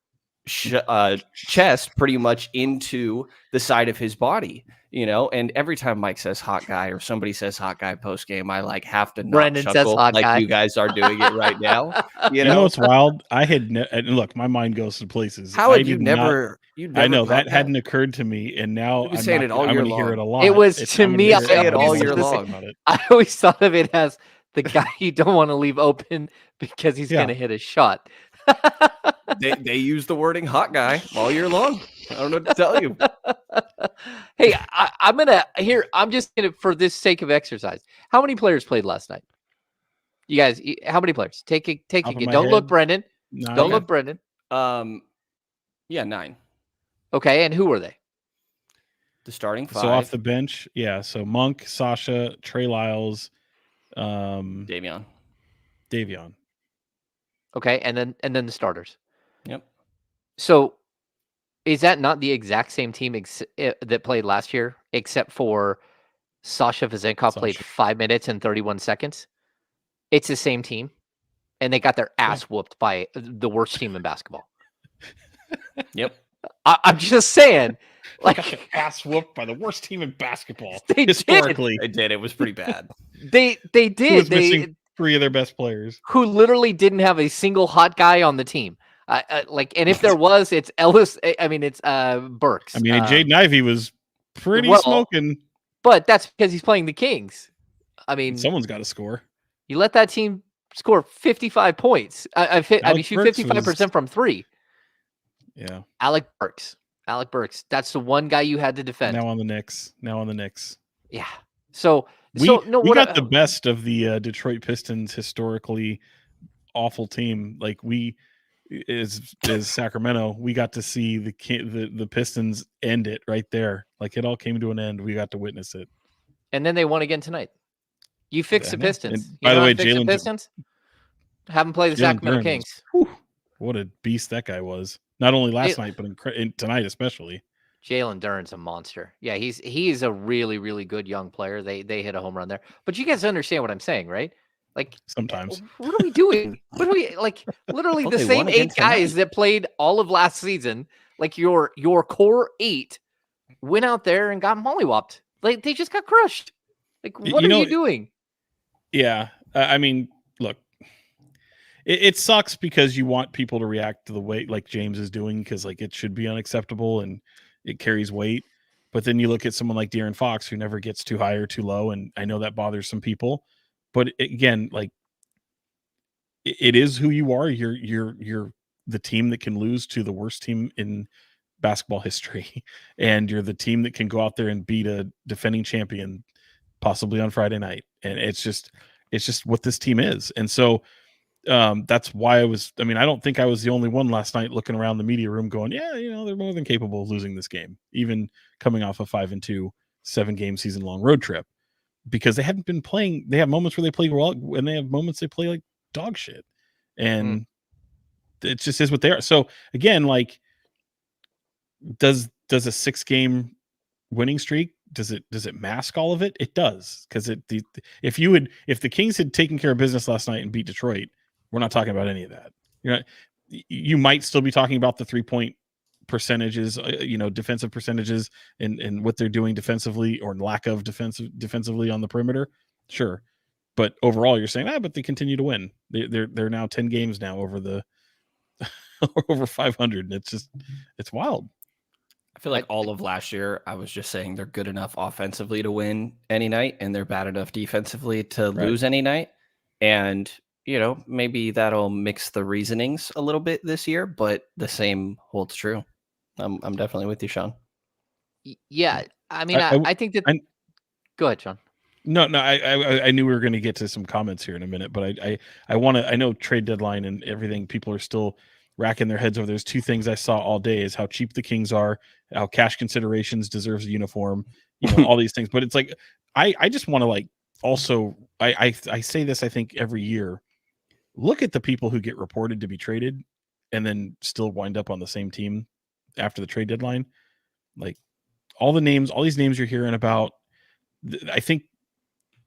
chest pretty much into the side of his body, and every time Mike says hot guy or somebody says hot guy post game, I like have to not Brenden chuckle says hot like guy. You guys are doing it right now. You know it's wild. I had look, my mind goes to places. How had you never I know that hadn't occurred to me, and now I'm saying it all year long. Hear it a lot. It was to me. I say it all year long. I always thought of it as the guy you don't want to leave open because he's going to hit a shot. They use the wording hot guy all year long. I don't know what to tell you. Hey, I'm just going to, for this sake of exercise, how many players played last night? You guys, how many players? Take it. Don't look, Brenden. Don't look, Brenden. 9. Okay, and who were they? The starting 5. So off the bench, so Monk, Sasha, Trey Lyles, Davion. Okay, and then the starters. Yep. So is that not the exact same team that played last year, except for Sasha Vezenkov played 5 minutes and 31 seconds? It's the same team, and they got their ass whooped by the worst team in basketball. Yep. I'm just saying. Like ass whooped by the worst team in basketball historically. They did. It was pretty bad. They did. Who was missing 3 of their best players, who literally didn't have a single hot guy on the team. And if there was, it's Ellis. I mean, it's Burks. I mean, Jaden Ivey was pretty smoking, but that's because he's playing the Kings. I mean, someone's got to score. You let that team score 55 points. Shoot 55% from 3. Yeah, Alec Burks. That's the one guy you had to defend. Now on the Knicks. Yeah. So we got the best of the Detroit Pistons historically awful team. Like is Sacramento, we got to see the Pistons end it right there. Like it all came to an end. We got to witness it. And then they won again tonight. You fixed the Pistons. By the way, Jalen, Have him play the Jalen Sacramento Duren Kings. What a beast that guy was. Not only last night, but tonight especially. Jalen Duren's a monster. Yeah, he's a really, really good young player. They hit a home run there. But you guys understand what I'm saying, right? Like, Sometimes. what are we doing? What are we like? Literally Well, the they same won again 8 guys tonight. that played all of last season. Like your core 8 went out there and got mollywopped. Like they just got crushed. Like what are you doing? Yeah, I mean, look, it sucks because you want people to react to the way like James is doing because like it should be unacceptable and it carries weight. But then you look at someone like De'Aaron Fox who never gets too high or too low, and I know that bothers some people. But again, like it is who you are. You're the team that can lose to the worst team in basketball history, and you're the team that can go out there and beat a defending champion possibly on Friday night. And it's just what this team is. And so that's why I don't think I was the only one last night looking around the media room going, yeah, they're more than capable of losing this game, even coming off a 5-2 7-game season long road trip, because they haven't been playing. They have moments where they play well, and they have moments they play like dog shit. And it just is what they are. So again, like, does a 6-game winning streak, does it mask all of it? It does, because if the Kings had taken care of business last night and beat Detroit, we're not talking about any of that. You might still be talking about the 3-point percentages, defensive percentages, and what they're doing defensively or lack of defensively on the perimeter. Sure, but overall, you're saying, but they continue to win. They're now 10 games now over the over 500. And it's wild. I feel like all of last year, I was just saying they're good enough offensively to win any night, and they're bad enough defensively to lose any night. And, maybe that'll mix the reasonings a little bit this year, but the same holds true. I'm definitely with you, Sean. Yeah. I mean, I think that. Go ahead, Sean. No, I knew we were going to get to some comments here in a minute, but I know trade deadline and everything, people are still racking their heads over. There's 2 things I saw all day is how cheap the Kings are, how cash considerations deserves a uniform, all these things. But it's like, I just want to like, also, I say this, I think every year, look at the people who get reported to be traded and then still wind up on the same team after the trade deadline. Like all these names you're hearing about, I think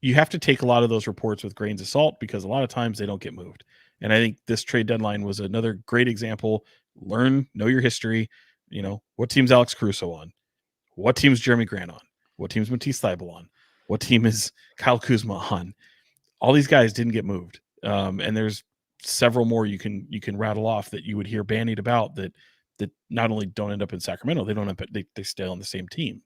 you have to take a lot of those reports with grains of salt, because a lot of times they don't get moved. And I think this trade deadline was another great example. Know your history. What team's Alex Caruso on? What team's Jeremy Grant on? What team's Matisse Thybulle on? What team is Kyle Kuzma on? All these guys didn't get moved. And there's several more you can rattle off that you would hear bandied about that not only don't end up in Sacramento, they stay on the same team.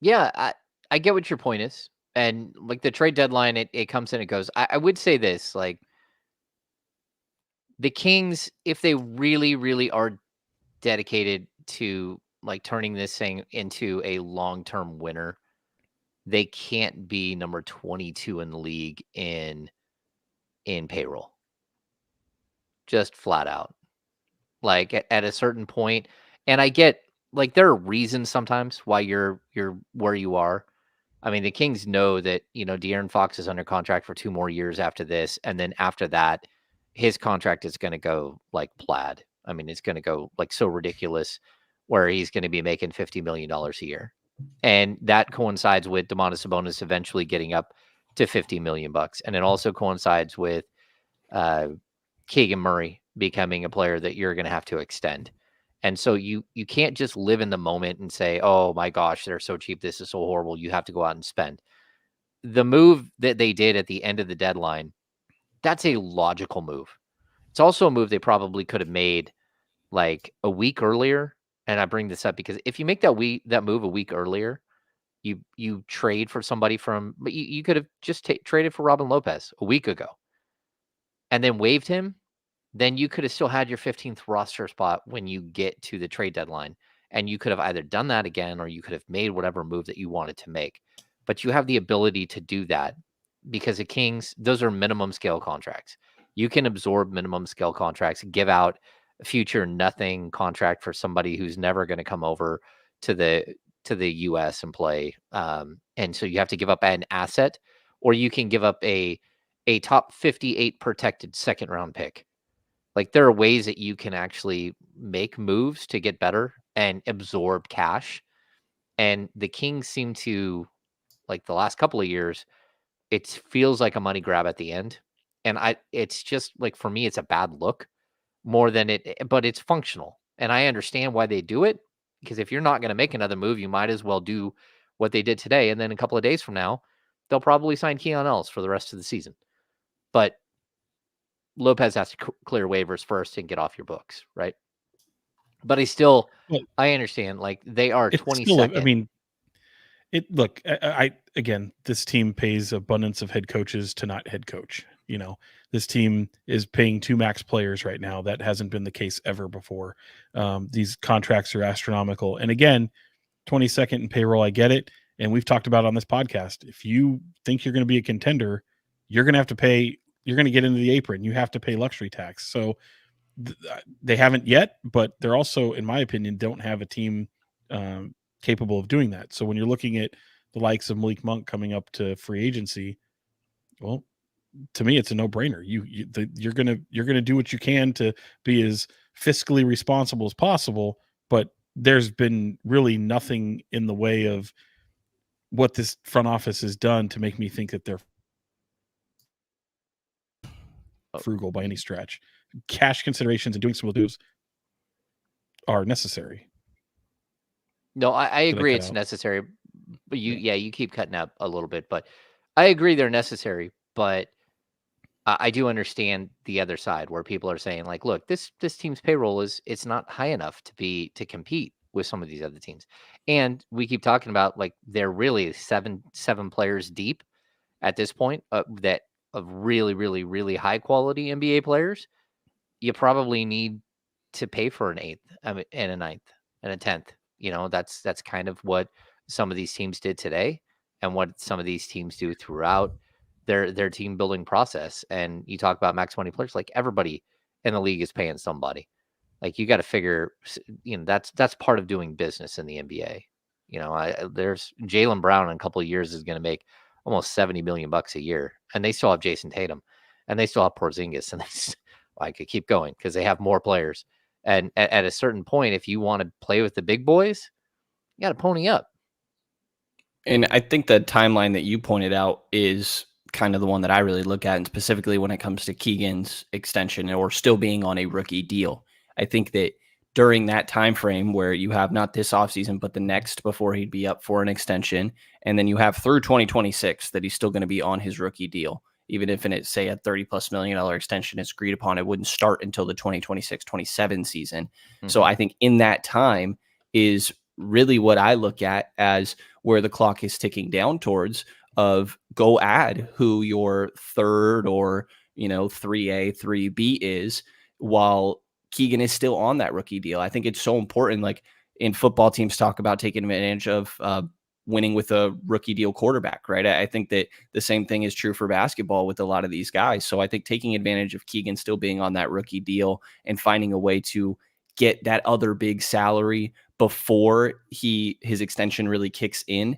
Yeah, I get what your point is. And like the trade deadline, it comes and it goes. I would say this, like the Kings, if they really, really are dedicated to like turning this thing into a long-term winner, they can't be number 22 in the league in payroll. Just flat out. Like at a certain point, and I get like there are reasons sometimes why you're where you are. I mean, the Kings know that, De'Aaron Fox is under contract for 2 more years after this. And then after that, his contract is going to go like plaid. I mean, it's going to go like so ridiculous where he's going to be making $50 million a year. And that coincides with Domantas Sabonis eventually getting up to $50 million. And it also coincides with Keegan Murray becoming a player that you're going to have to extend. And so you can't just live in the moment and say, oh my gosh, they're so cheap. This is so horrible. You have to go out and spend. The move that they did at the end of the deadline, that's a logical move. It's also a move they probably could have made like a week earlier. And I bring this up because if you make that move a week earlier, you trade for somebody but you could have just traded for Robin Lopez a week ago and then waived him. Then you could have still had your 15th roster spot when you get to the trade deadline. And you could have either done that again, or you could have made whatever move that you wanted to make. But you have the ability to do that because the Kings, those are minimum scale contracts. You can absorb minimum scale contracts, give out a future nothing contract for somebody who's never going to come over to the US and play. And so you have to give up an asset, or you can give up a a top 58 protected second round pick. Like, there are ways that you can actually make moves to get better and absorb cash. And the Kings seem to, like, the last couple of years, it feels like a money grab at the end. And it's just like, for me, it's a bad look more than but it's functional. And I understand why they do it, because if you're not going to make another move, you might as well do what they did today. And then a couple of days from now, they'll probably sign Keon Ellis for the rest of the season. But Lopez has to clear waivers first and get off your books, right? But I understand, like, they are 22nd. I mean, again, this team pays abundance of head coaches to not head coach. This team is paying 2 max players right now. That hasn't been the case ever before. These contracts are astronomical. And again, 22nd in payroll, I get it. And we've talked about on this podcast, if you think you're going to be a contender, you're going to have to pay, you're going to get into the apron. You have to pay luxury tax. So they haven't yet, but they're also, in my opinion, don't have a team capable of doing that. So when you're looking at the likes of Malik Monk coming up to free agency, well, to me, it's a no-brainer. You're gonna do what you can to be as fiscally responsible as possible, but there's been really nothing in the way of what this front office has done to make me think that they're frugal by any stretch. Cash considerations and doing some moves are necessary. No, I agree it's necessary. But you keep cutting out a little bit, but I agree they're necessary. But I do understand the other side where people are saying, like, look, this team's payroll it's not high enough to compete with some of these other teams. And we keep talking about, like, they're really seven players deep at this point, that of really, really, really high quality NBA players. You probably need to pay for an eighth, and a ninth, and a 10th. That's kind of what some of these teams did today, and what some of these teams do throughout their team building process. And you talk about max money players, like, everybody in the league is paying somebody. Like, you got to figure, that's part of doing business in the NBA. There's Jaylen Brown in a couple of years is going to make almost $70 million a year, and they still have Jason Tatum, and they still have Porzingis, and I could keep going because they have more players. And at a certain point, if you want to play with the big boys, you got to pony up. And I think the timeline that you pointed out is kind of the one that I really look at, and specifically when it comes to Keegan's extension or still being on a rookie deal. I think that during that time frame where you have not this offseason, but the next before he'd be up for an extension, and then you have through 2026 that he's still going to be on his rookie deal. Even if say a $30+ million extension is agreed upon, it wouldn't start until the 2026-27 season. Mm-hmm. So I think in that time is really what I look at as where the clock is ticking down towards, of go add who your third or 3A, 3B is, while Keegan is still on that rookie deal. I think it's so important. Like, in football, teams talk about taking advantage of winning with a rookie deal quarterback, right? I think that the same thing is true for basketball with a lot of these guys. So I think taking advantage of Keegan still being on that rookie deal and finding a way to get that other big salary before his extension really kicks in,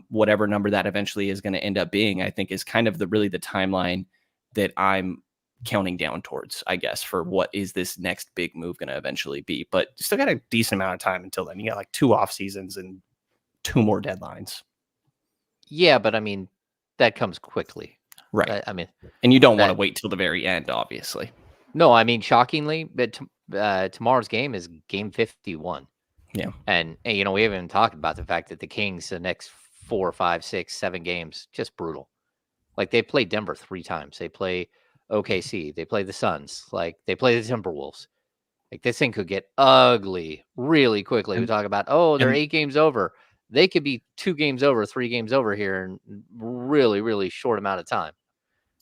whatever number that eventually is going to end up being, I think is kind of really the timeline that I'm counting down towards, I guess, for what is this next big move going to eventually be. But still got a decent amount of time until then. You got like 2 off seasons and 2 more deadlines. Yeah, but I mean, that comes quickly. Right. I mean, and you don't want to wait till the very end, obviously. No, I mean, shockingly, but tomorrow's game is game 51. Yeah. And we haven't even talked about the fact that the Kings, the next 4, 5, 6, 7 games, just brutal. Like, they play Denver 3 times. They play OKC. They play the Suns. Like, they play the Timberwolves. Like, this thing could get ugly really quickly. We talk about, they're 8 games over. They could be 2 games over, 3 games over here in really, really short amount of time.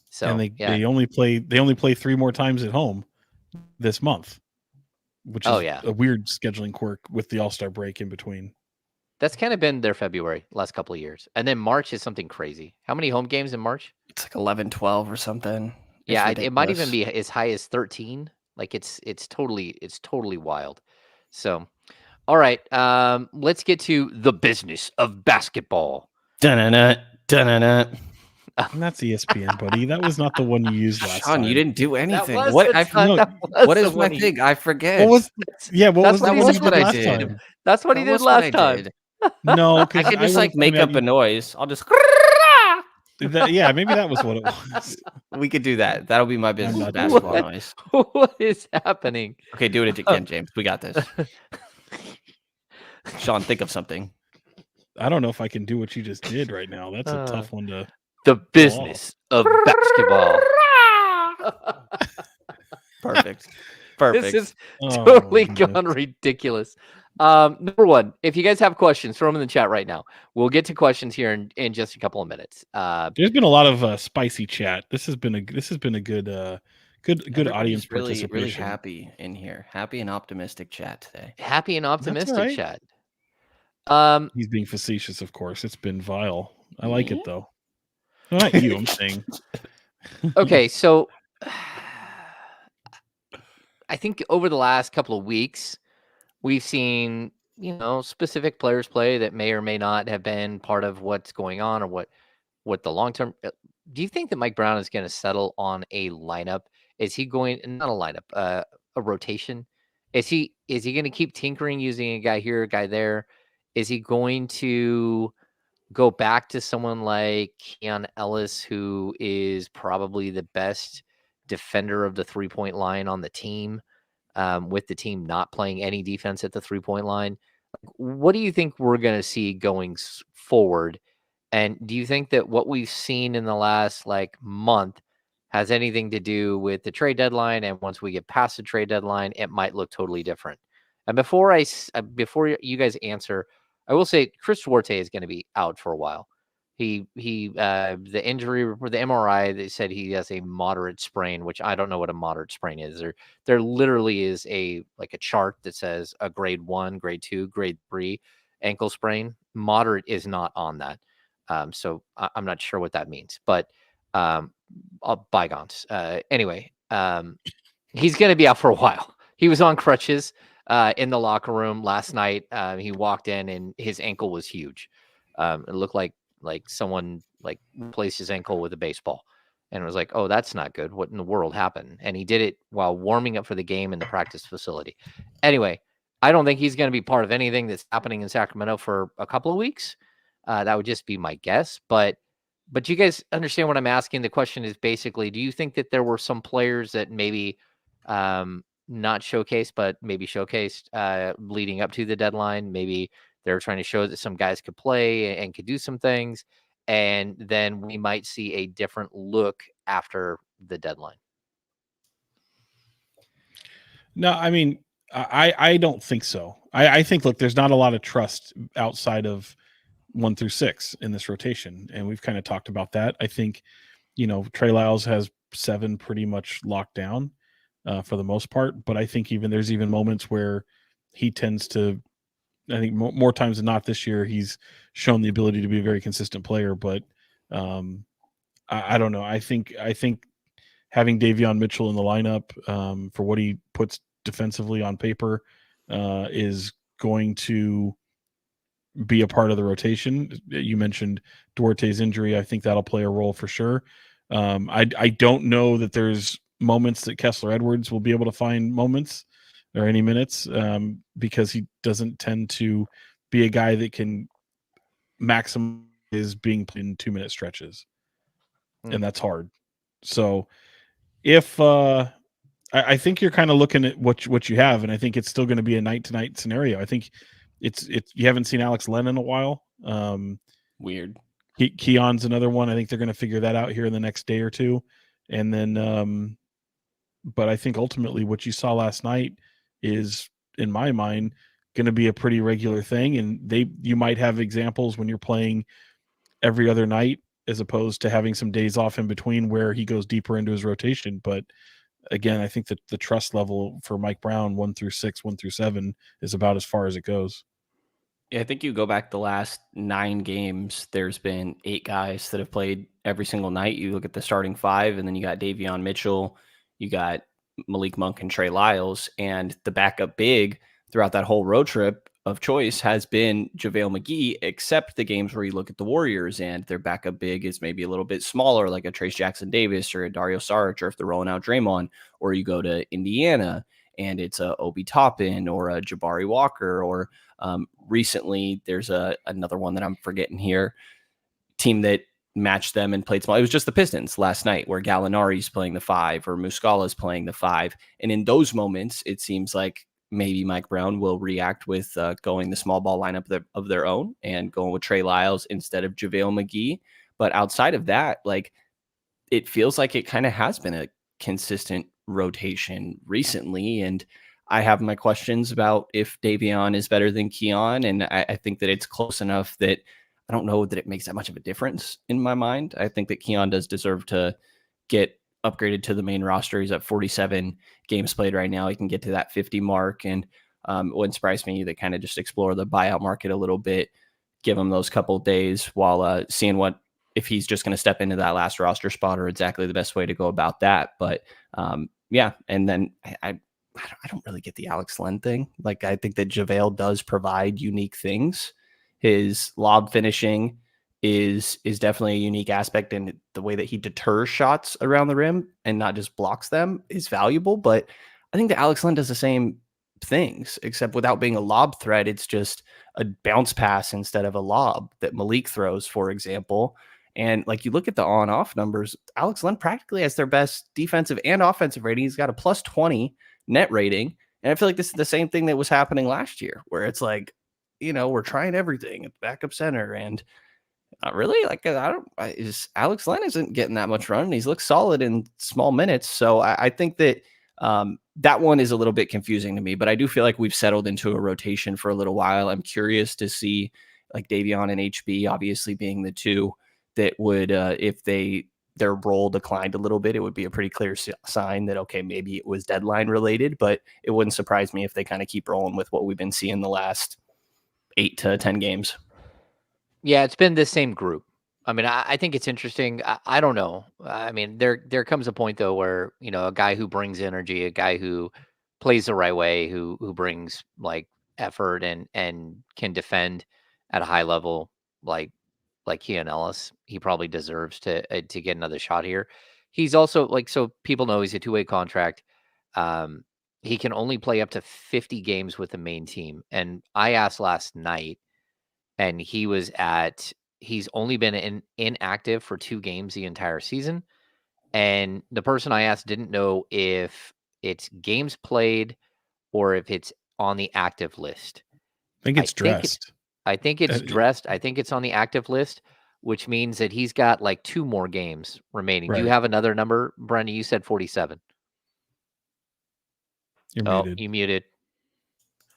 So, and they only play 3 more times at home this month, which is a weird scheduling quirk with the All-Star break in between. That's kind of been their February last couple of years. And then March is something crazy. How many home games in March? It's like 11, 12 or something. Yeah, it might even be as high as 13. Like, it's totally wild. So, all right, let's get to the business of basketball. Dun-dun-dun, dun-dun-dun. And that's ESPN, buddy. That was not the one you used last Sean, time. you didn't do anything. That was What the I time- no, that was what the is my one he- thing? I forget. What was what That's was what the he one did. you did last did. time? That's what he That did was what I last time. did. No, I because could just like make up a noise. I'll just. Yeah, maybe that was what it was. We could do that. That'll be my business not basketball doing noise. What is happening? Okay, do it again, James. We got this. Sean, think of something. I don't know if I can do what you just did right now. That's a tough one to. The business of basketball. Perfect. This is totally gone ridiculous. Number one, if you guys have questions, throw them in the chat right now. We'll get to questions here in just a couple of minutes. There's been a lot of spicy chat. This has been a good audience participation. Really happy in here. Happy and optimistic chat today. Happy and optimistic right. chat. He's being facetious, of course. It's been vile. I like it though. No, not you. I'm saying. Okay, so I think over the last couple of weeks, we've seen, specific players play that may or may not have been part of what's going on or what the long term. Do you think that Mike Brown is going to settle on a lineup? Is he going not a lineup, a rotation? Is he going to keep tinkering using a guy here, a guy there? Is he going to go back to someone like Keon Ellis, who is probably the best defender of the 3-point line on the team, with the team not playing any defense at the 3-point line? What do you think we're going to see going forward? And do you think that what we've seen in the last month has anything to do with the trade deadline? And once we get past the trade deadline, it might look totally different. And before you guys answer, I will say Chris Duarte is going to be out for a while. The injury report, the MRI, they said he has a moderate sprain, which I don't know what a moderate sprain is. There literally is a chart that says a grade 1, grade 2, grade 3 ankle sprain. Moderate is not on that. So I'm not sure what that means, but bygones. Anyway, he's going to be out for a while. He was on crutches in the locker room last night. He walked in and his ankle was huge. It looked like someone replaced his ankle with a baseball, and it was like, oh, that's not good. What in the world happened? And he did it while warming up for the game in the practice facility. Anyway, I don't think he's going to be part of anything that's happening in Sacramento for a couple of weeks. That would just be my guess. But you guys understand what I'm asking? The question is basically, do you think that there were some players that maybe not showcased, but maybe showcased leading up to the deadline? Maybe they're trying to show that some guys could play and could do some things, and then we might see a different look after the deadline. No, I mean, I don't think so. I think, look, there's not a lot of trust outside of 1 through 6 in this rotation, and we've kind of talked about that. I think, Trey Lyles has 7 pretty much locked down for the most part, but I think there's even moments where he tends to, I think more times than not this year, he's shown the ability to be a very consistent player. But I don't know. I think having Davion Mitchell in the lineup for what he puts defensively on paper is going to be a part of the rotation. You mentioned Duarte's injury. I think that'll play a role for sure. I don't know that there's moments that Kessler Edwards will be able to find moments or any minutes because he doesn't tend to be a guy that can maximize being in 2-minute stretches. And that's hard. So if I think you're kind of looking at what you have, and I think it's still going to be a night-to-night scenario. I think it's you haven't seen Alex Len in a while. Weird. Keon's another one. I think they're going to figure that out here in the next day or two. And then but I think ultimately what you saw last night is, in my mind, going to be a pretty regular thing. And you might have examples when you're playing every other night as opposed to having some days off in between where he goes deeper into his rotation. But again, I think that the trust level for Mike Brown 1 through 6, 1 through 7 is about as far as it goes. Yeah, I think you go back the last 9 games, there's been 8 guys that have played every single night. You look at the starting 5, and then you got Davion Mitchell, you got Malik Monk and Trey Lyles, and the backup big throughout that whole road trip of choice has been JaVale McGee, except the games where you look at the Warriors and their backup big is maybe a little bit smaller, like a Trace Jackson Davis or a Dario Saric, or if they're rolling out Draymond, or you go to Indiana and it's a Obi Toppin or a Jabari Walker, or recently there's another one that I'm forgetting here, team that matched them and played small. It was just the Pistons last night where Gallinari's playing the 5 or Muscala's playing the 5. And in those moments, it seems like maybe Mike Brown will react with going the small ball lineup of their own and going with Trey Lyles instead of JaVale McGee. But outside of that, like, it feels like it kind of has been a consistent rotation recently. And I have my questions about if Davion is better than Keon. And I think that it's close enough that I don't know that it makes that much of a difference in my mind. I think that Keon does deserve to get upgraded to the main roster. He's at 47 games played right now. He can get to that 50 mark. And it wouldn't surprise me that kind of just explore the buyout market a little bit, give him those couple days while seeing if he's just going to step into that last roster spot or exactly the best way to go about that. But yeah. And then I don't really get the Alex Len thing. Like, I think that JaVale does provide unique things. His lob finishing is definitely a unique aspect, and the way that he deters shots around the rim and not just blocks them is valuable. But I think that Alex Len does the same things, except without being a lob threat. It's just a bounce pass instead of a lob that Malik throws, for example. And like, you look at the on-off numbers, Alex Len practically has their best defensive and offensive rating. He's got a plus 20 net rating. And I feel like this is the same thing that was happening last year, where it's like, we're trying everything at the backup center, and not really. Like, Alex Len isn't getting that much run. He's looked solid in small minutes. So I think that that one is a little bit confusing to me, but I do feel like we've settled into a rotation for a little while. I'm curious to see, like, Davion and HB obviously being the two that would, if their role declined a little bit, it would be a pretty clear sign that, okay, maybe it was deadline related, but it wouldn't surprise me if they kind of keep rolling with what we've been seeing the last 8 to 10 games. Yeah, it's been the same group. I mean, I think it's interesting. I don't know. I mean, there comes a point though where, a guy who brings energy, a guy who plays the right way, who brings like effort and can defend at a high level, like Keon Ellis, he probably deserves to get another shot here. He's also, like, so people know he's a 2-way contract. He can only play up to 50 games with the main team. And I asked last night, and he's only been inactive for 2 games the entire season. And the person I asked didn't know if it's games played or if it's on the active list. I think it's dressed. I think it's dressed. I think it's on the active list, which means that he's got like 2 more games remaining. Right. Do you have another number, Brenden? You said 47. You're muted. You muted.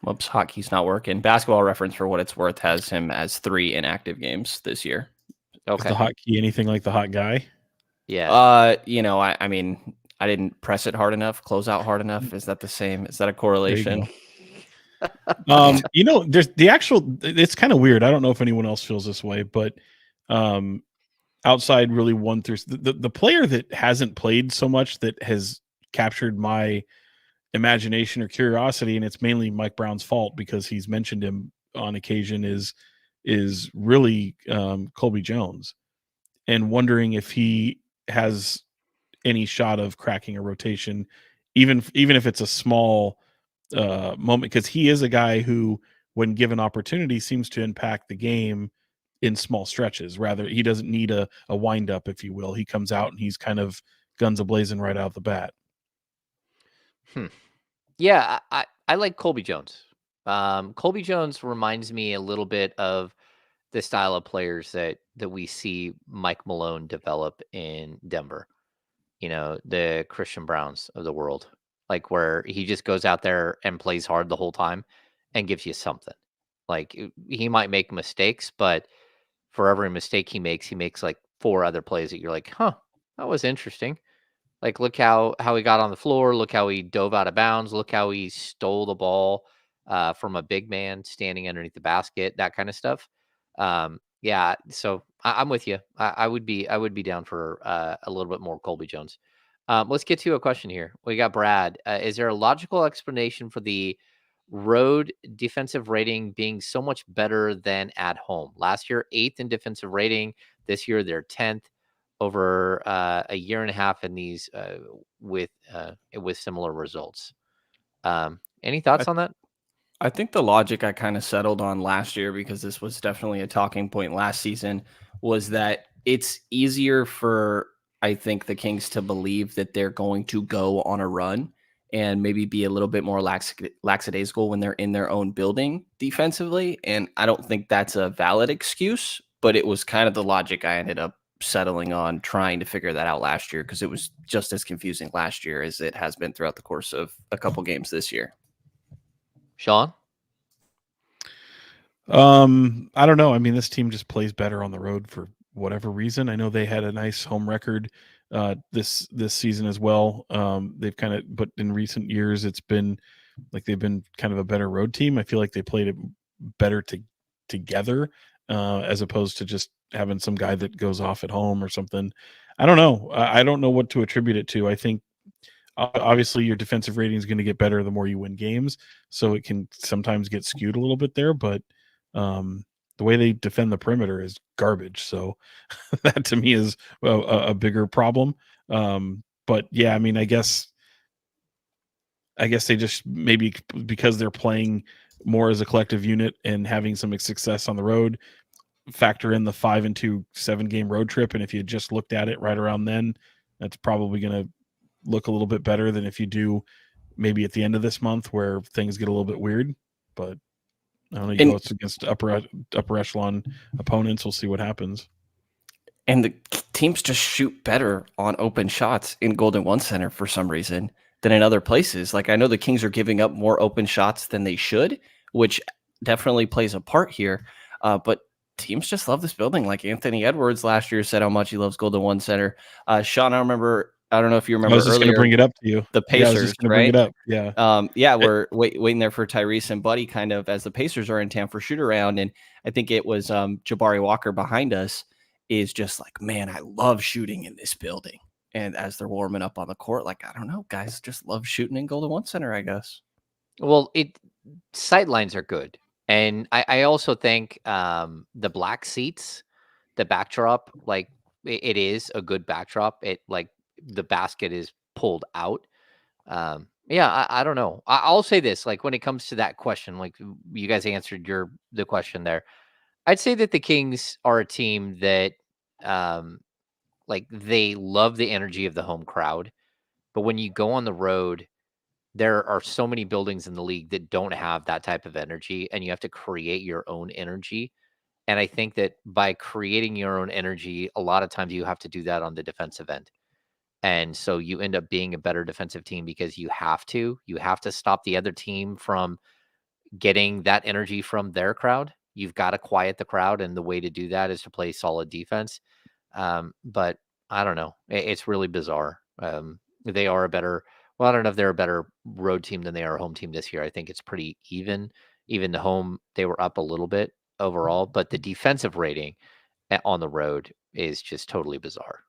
Whoops, hotkey's not working. Basketball Reference, for what it's worth, has him as 3 inactive games this year. Okay. Is the hotkey anything like the hot guy? Yeah. I mean, I didn't press it hard enough, close out hard enough. Is that the same? Is that a correlation? There's the actual, it's kind of weird. I don't know if anyone else feels this way, but outside really 1 through the player that hasn't played so much that has captured my imagination or curiosity, and it's mainly Mike Brown's fault because he's mentioned him on occasion, is really Colby Jones, and wondering if he has any shot of cracking a rotation, even if it's a small moment, because he is a guy who, when given opportunity, seems to impact the game in small stretches. Rather, he doesn't need a wind up, if you will. He comes out and he's kind of guns a-blazing right out the bat. Yeah, I like Colby Jones. Colby Jones reminds me a little bit of the style of players that we see Mike Malone develop in Denver. The Christian Browns of the world, like, where he just goes out there and plays hard the whole time and gives you something. Like, he might make mistakes, but for every mistake he makes like 4 other plays that you're like, huh, that was interesting. Like, look how he got on the floor. Look how he dove out of bounds. Look how he stole the ball from a big man standing underneath the basket. That kind of stuff. Yeah. So I'm with you. I would be down for a little bit more Colby Jones. Let's get to a question here. We got Brad. Is there a logical explanation for the road defensive rating being so much better than at home. Last year, 8th in defensive rating. This year, they're 10th over a year and a half in these with similar results. Any thoughts on that? I think the logic I kind of settled on last year, because this was definitely a talking point last season, was that it's easier for, I think, the Kings to believe that they're going to go on a run and maybe be a little bit more lackadaisical when they're in their own building defensively. And I don't think that's a valid excuse, but it was kind of the logic I ended up settling on, trying to figure that out last year, because it was just as confusing last year as it has been throughout the course of a couple games this year. Sean? I don't know. I mean, this team just plays better on the road for whatever reason. I know they had a nice home record this season as well. They've kind of, but in recent years, it's been like they've been kind of a better road team. I feel like they played it better together as opposed to just having some guy that goes off at home or something. I don't know. I don't know what to attribute it to. I think obviously your defensive rating is going to get better the more you win games, so it can sometimes get skewed a little bit there, but the way they defend the perimeter is garbage. So that to me is a bigger problem. But yeah, I mean, I guess they just, maybe because they're playing more as a collective unit and having some success on the road, factor in the 5-2 7-game road trip. And if you just looked at it right around then, that's probably going to look a little bit better than if you do maybe at the end of this month where things get a little bit weird. But I don't know, you go against upper echelon opponents, we'll see what happens. And the teams just shoot better on open shots in Golden One Center for some reason than in other places. Like, I know the Kings are giving up more open shots than they should, which definitely plays a part here. But teams just love this building. Like Anthony Edwards last year said how much he loves Golden One Center. Sean, I don't know if you remember. I was just going to bring it up to you. The Pacers, right? Bring it up. Yeah. We're waiting there for Tyrese and Buddy, kind of as the Pacers are in town for shoot around, and I think it was Jabari Walker behind us is just like, man, I love shooting in this building. And as they're warming up on the court, like, I don't know, guys just love shooting in Golden One Center, I guess. Well, sight lines are good, and I also think the black seats, the backdrop, like it is a good backdrop. It like the basket is pulled out. Yeah, I don't know. I'll say this, like when it comes to that question, like you guys answered the question there. I'd say that the Kings are a team that like they love the energy of the home crowd, but when you go on the road, there are so many buildings in the league that don't have that type of energy, and you have to create your own energy. And I think that by creating your own energy, a lot of times you have to do that on the defensive end. And so you end up being a better defensive team because you have to stop the other team from getting that energy from their crowd. You've got to quiet the crowd. And the way to do that is to play solid defense. But I don't know. It's really bizarre. They are I don't know if they're a better road team than they are a home team this year. I think it's pretty even. Even the home, they were up a little bit overall, but the defensive rating on the road is just totally bizarre.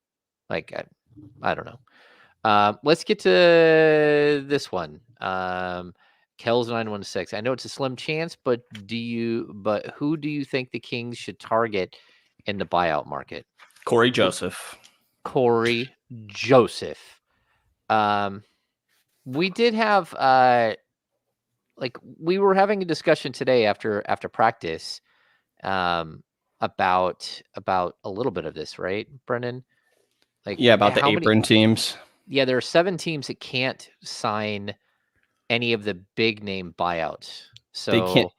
Like, I don't know. Let's get to this one. Kells 916. I know it's a slim chance, but who do you think the Kings should target in the buyout market? Corey Joseph. We did have like we were having a discussion today after practice about a little bit of this, right, Brenden? Like, yeah, about the apron teams. Yeah, there are 7 teams that can't sign any of the big name buyouts. So they can't.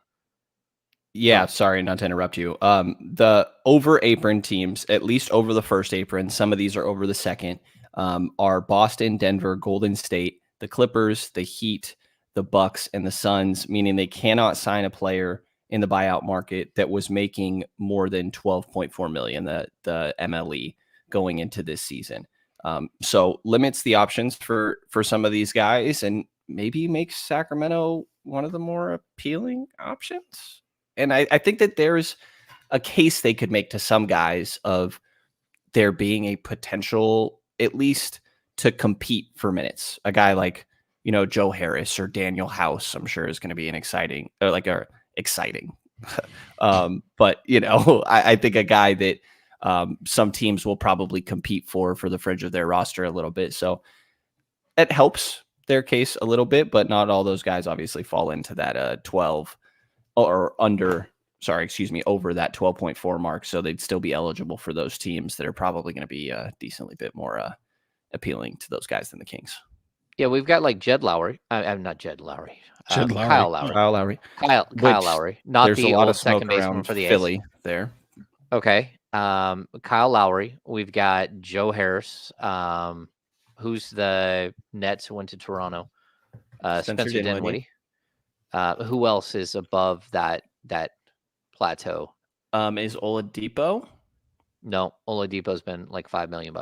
Yeah, sorry, not to interrupt you. The over apron teams, at least over the first apron, some of these are over the second, are Boston, Denver, Golden State, the Clippers, the Heat, the Bucks, and the Suns, meaning they cannot sign a player in the buyout market that was making more than $12.4 million, the MLE, going into this season. So limits the options for some of these guys and maybe makes Sacramento one of the more appealing options. And I think that there's a case they could make to some guys of there being a potential, at least, to compete for minutes. A guy like Joe Harris or Daniel House, I'm sure is going to be an exciting. But I think a guy that some teams will probably compete for the fringe of their roster a little bit. So it helps their case a little bit, but not all those guys obviously fall into that 12 or under. Sorry, excuse me, over that 12.4 mark. So they'd still be eligible for those teams that are probably going to be decently bit more appealing to those guys than the Kings. Yeah, we've got like Jed Lowry. I'm not Jed Lowry. Jed Lowry. Kyle Lowry. Kyle Lowry. Kyle Lowry. Not there's the a lot old of smoke second baseman around for the Philly A's. there. Okay. Kyle Lowry. We've got Joe Harris. Who's the Nets who went to Toronto? Spencer Dinwiddie. Who else is above that plateau? Is Oladipo? No, Oladipo's been like $5 million.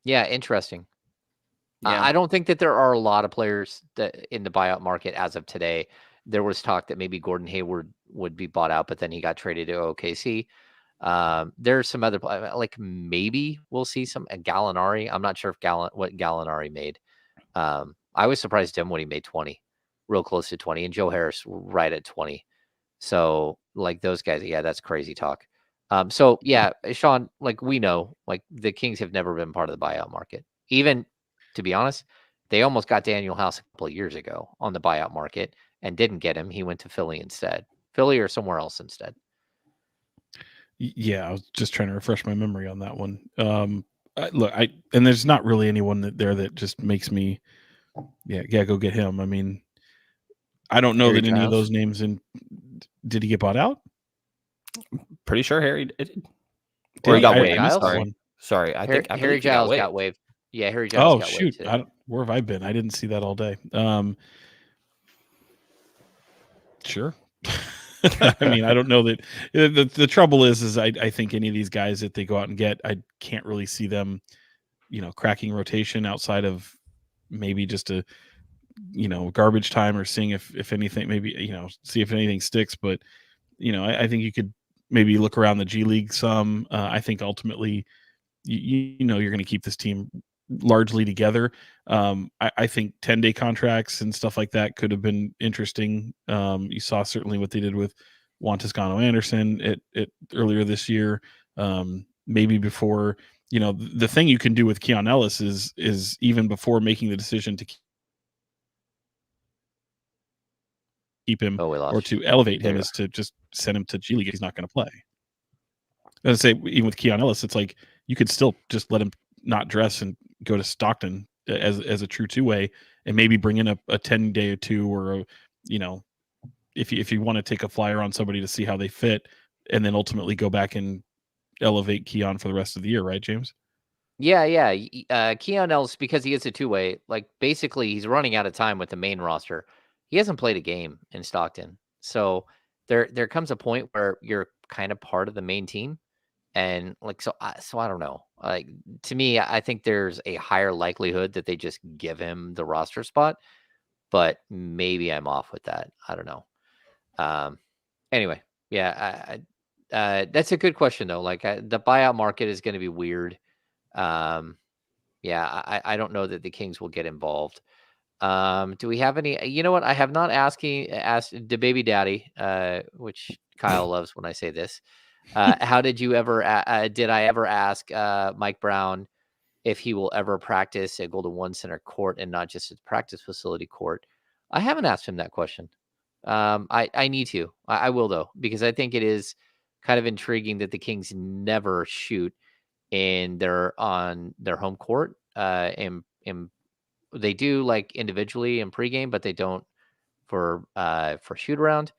Yeah, interesting. Yeah. I don't think that there are a lot of players that in the buyout market as of today. There was talk that maybe Gordon Hayward would be bought out, but then he got traded to OKC. There's some other, like maybe we'll see some Gallinari. I'm not sure if what Gallinari made. I was surprised Dinwiddie made 20, real close to 20, and Joe Harris right at 20. So like those guys, yeah, that's crazy talk. So yeah, Sean, like we know, like the Kings have never been part of the buyout market. Even to be honest, they almost got Daniel House a couple of years ago on the buyout market and didn't get him. He went to Philly instead. Philly or somewhere else instead. Yeah, I was just trying to refresh my memory on that one. And there's not really anyone there that just makes me, go get him. I mean, I don't know Harry that any of Giles? those names. Did he get bought out? Pretty sure Harry did. Or he got waived. Giles? Sorry. I think Harry Giles got waived. Yeah, Harry Giles got waived. Oh shoot! Where have I been? I didn't see that all day. Sure. I mean, I don't know that the trouble is I think any of these guys that they go out and get, I can't really see them, cracking rotation outside of maybe just a, garbage time or seeing if anything, maybe, see if anything sticks. But, I think you could maybe look around the G League some. I think ultimately, you're going to keep this team largely together. I think 10-day contracts and stuff like that could have been interesting. You saw certainly what they did with Juan Toscano Anderson at earlier this year. Maybe before, the thing you can do with Keon Ellis is even before making the decision to keep him or to elevate him is to just send him to G League if he's not going to play. I'd say even with Keon Ellis, it's like you could still just let him not dress and go to Stockton as a true two-way and maybe bring in a 10-day or two or if you want to take a flyer on somebody to see how they fit and then ultimately go back and elevate Keon for the rest of the year, right, James? Yeah. Keon Ellis, because he is a two-way, like basically he's running out of time with the main roster. He hasn't played a game in Stockton. So there comes a point where you're kind of part of the main team. And like, so I don't know. Like to me, I think there's a higher likelihood that they just give him the roster spot, but maybe I'm off with that. I don't know. Anyway, yeah, that's a good question though. Like the buyout market is going to be weird. Yeah, I don't know that the Kings will get involved. Do we have any? You know what? I have not asked the baby daddy, which Kyle loves when I say this. How did you ever? Did I ever ask Mike Brown if he will ever practice at Golden One Center court and not just its practice facility court? I haven't asked him that question. I need to. I will though, because I think it is kind of intriguing that the Kings never shoot on their home court. And they do like individually in pregame, but they don't for shoot around,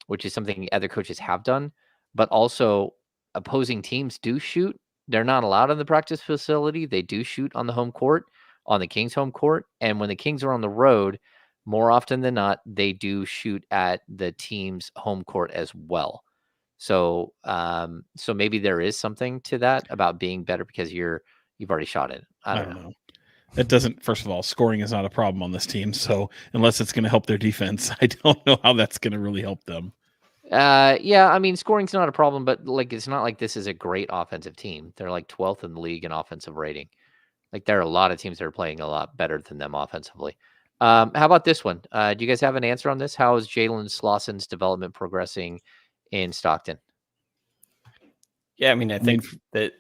which is something other coaches have done. But also opposing teams do shoot. They're not allowed in the practice facility. They do shoot on the home court, on the Kings home court. And when the Kings are on the road, more often than not, they do shoot at the team's home court as well. So so maybe there is something to that about being better because you've already shot it. I don't know. It doesn't, first of all, scoring is not a problem on this team. So unless it's going to help their defense, I don't know how that's going to really help them. Yeah, I mean, scoring's not a problem, but like it's not like this is a great offensive team. They're like 12th in the league in offensive rating. Like there are a lot of teams that are playing a lot better than them offensively. How about this one? Do you guys have an answer on this? How is Jalen Slauson's development progressing in Stockton? Yeah, I mean, I think that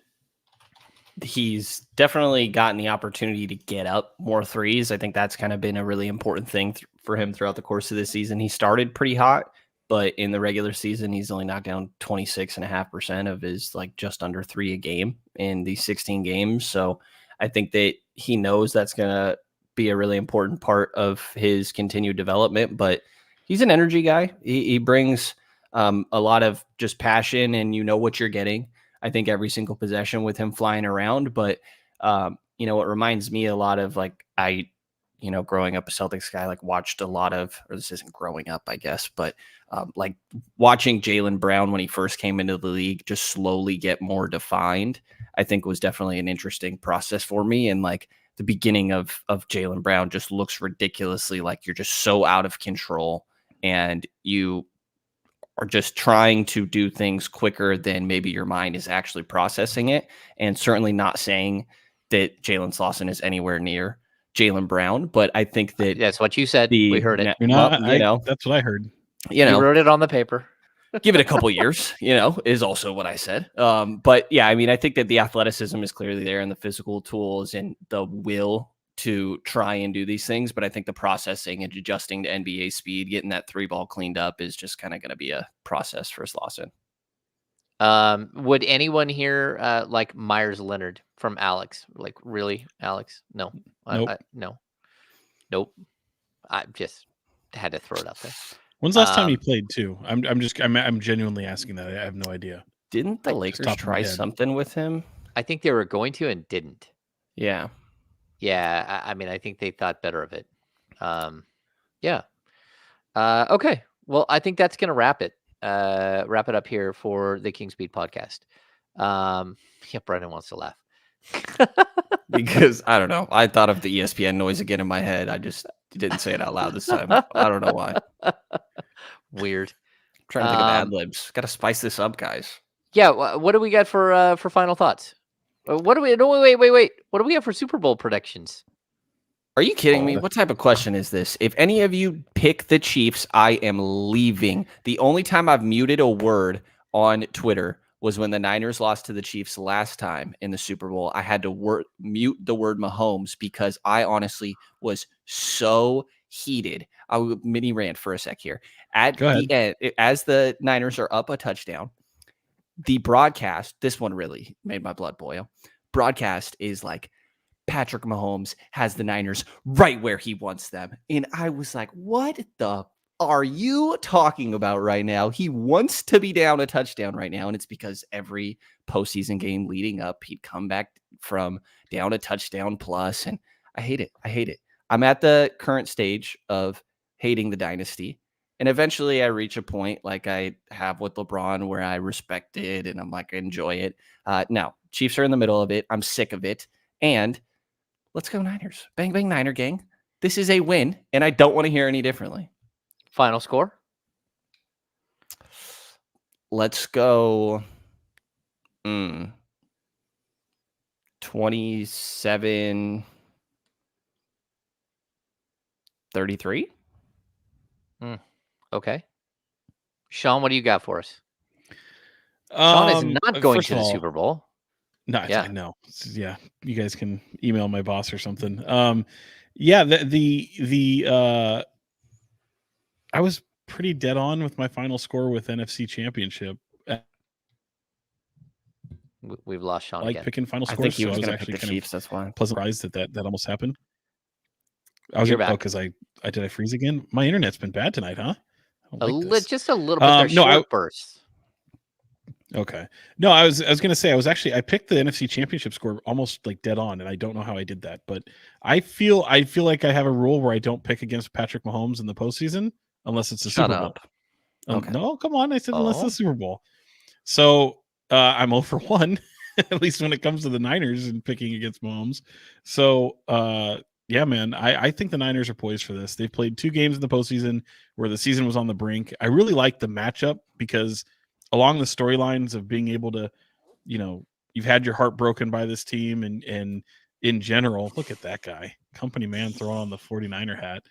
he's definitely gotten the opportunity to get up more threes. I think that's kind of been a really important thing for him throughout the course of this season. He started pretty hot, but in the regular season, he's only knocked down 26.5% of his like just under 3 a game in these 16 games. So I think that he knows that's going to be a really important part of his continued development, but he's an energy guy. He brings a lot of just passion, and you know what you're getting. I think every single possession with him flying around, but it reminds me a lot of like growing up a Celtics guy, like watched a lot of, or this isn't growing up, I guess, but like watching Jaylen Brown when he first came into the league just slowly get more defined, I think was definitely an interesting process for me. And like the beginning of Jaylen Brown just looks ridiculously like you're just so out of control, and you are just trying to do things quicker than maybe your mind is actually processing it. And certainly not saying that Jalen Slauson is anywhere near Jaylen Brown, but I think that that's what you said. We heard it. You're not, that's what I heard. You wrote it on the paper. Give it a couple years, is also what I said. But yeah, I mean, I think that the athleticism is clearly there and the physical tools and the will to try and do these things. But I think the processing and adjusting to NBA speed, getting that 3-ball cleaned up is just kind of going to be a process for Slauson. Would anyone here like Myers Leonard from Alex? Like, really, Alex? No. Nope. Nope. I just had to throw it out there. When's the last time he played too? I'm genuinely asking that. I have no idea. Didn't the Lakers try something with him? I think they were going to and didn't. Yeah. Yeah. I mean, I think they thought better of it. Yeah. Okay. Well, I think that's going to wrap it up here for the KINGSBEAT podcast. Yeah, Brenden wants to laugh. Because I don't know. I thought of the ESPN noise again in my head. I just didn't say it out loud this time. I don't know why. Weird. I'm trying to think of ad-libs. Got to spice this up, guys. Yeah. What do we got for final thoughts? What do we? No, wait. What do we have for Super Bowl predictions? Are you kidding me? What type of question is this? If any of you pick the Chiefs, I am leaving. The only time I've muted a word on Twitter was when the Niners lost to the Chiefs last time in the Super Bowl. I had to mute the word Mahomes because I honestly was so heated. I'll mini rant for a sec here. At the end, as the Niners are up a touchdown, the broadcast, this one really made my blood boil. Broadcast is like, Patrick Mahomes has the Niners right where he wants them. And I was like, what the are you talking about right now? He wants to be down a touchdown right now. And it's because every postseason game leading up, he'd come back from down a touchdown plus. And I hate it. I'm at the current stage of hating the dynasty. And eventually I reach a point like I have with LeBron where I respect it and I'm like, I enjoy it. No, Chiefs are in the middle of it. I'm sick of it. And let's go Niners. Bang, bang, Niner gang. This is a win, and I don't want to hear any differently. Final score? Let's go 27-33. Okay. Sean, what do you got for us? Sean is not going to the Super Bowl. No, I know. Yeah, you guys can email my boss or something. The I was pretty dead on with my final score with NFC Championship. We've lost Sean. I like again. picking final scores. I think he was so going to actually pick the Chiefs. That's why. Pleasant surprised that almost happened. I freeze again. My internet's been bad tonight, huh? Just a little bit. Short bursts. Okay. No, I was going to say I picked the NFC Championship score almost like dead on, and I don't know how I did that, but I feel like I have a rule where I don't pick against Patrick Mahomes in the postseason unless it's a Super Bowl. Okay. No, come on. I said unless it's a Super Bowl. So I'm 0 for 1, at least when it comes to the Niners and picking against Mahomes. So yeah, man, I think the Niners are poised for this. They've played 2 games in the postseason where the season was on the brink. I really like the matchup because along the storylines of being able to, you've had your heart broken by this team and in general. Look at that guy, company man, throwing on the 49er hat.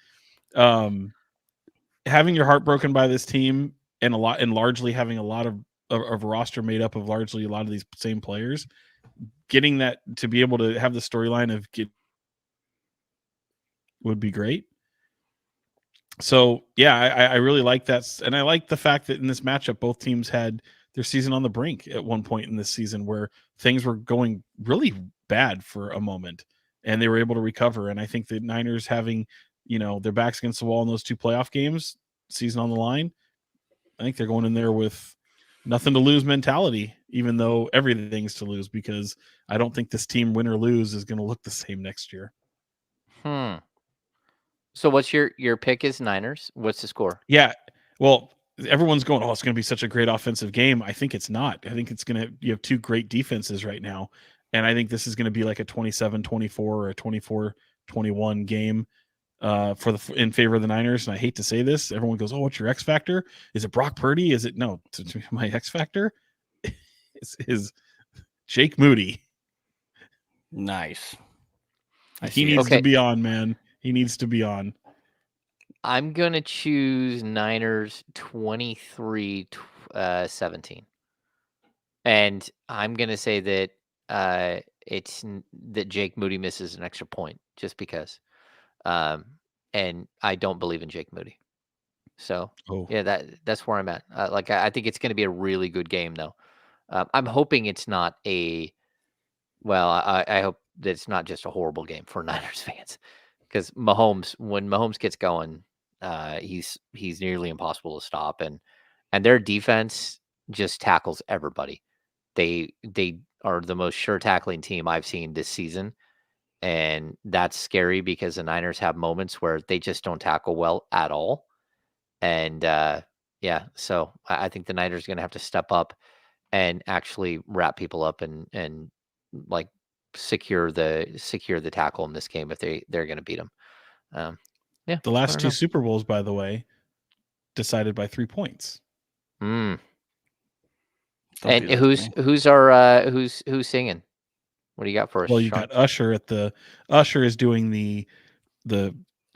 Having your heart broken by this team and largely having a lot of a roster made up of largely a lot of these same players, getting that to be able to have the storyline of would be great. So yeah, I really like that, and I like the fact that in this matchup, both teams had their season on the brink at one point in this season where things were going really bad for a moment, and they were able to recover. And I think the Niners having their backs against the wall in those 2 playoff games, season on the line, I think they're going in there with nothing to lose mentality, even though everything's to lose, because I don't think this team, win or lose, is going to look the same next year. So what's your pick is Niners? What's the score? Yeah. Well, everyone's going, it's going to be such a great offensive game. I think it's not. I think it's going to, you have 2 great defenses right now. And I think this is going to be like a 27-24 or a 24-21 game in favor of the Niners. And I hate to say this. Everyone goes, what's your X factor? Is it Brock Purdy? Is it no? My X factor is Jake Moody. Nice. He needs to be on, man. He needs to be on. I'm going to choose Niners 23-17. And I'm going to say that that Jake Moody misses an extra point just because. And I don't believe in Jake Moody. So, yeah, that's where I'm at. I think it's going to be a really good game, though. I'm hoping it's not I hope that it's not just a horrible game for Niners fans. Because when Mahomes gets going, he's nearly impossible to stop, and their defense just tackles everybody. They are the most sure tackling team I've seen this season, and that's scary because the Niners have moments where they just don't tackle well at all. And so I think the Niners are going to have to step up and actually wrap people up and like secure the tackle in this game if they're going to beat them. The last 2 Super Bowls, by the way, decided by 3 points. And who's singing? What do you got for us? Well, you Sean? got Usher Usher is doing the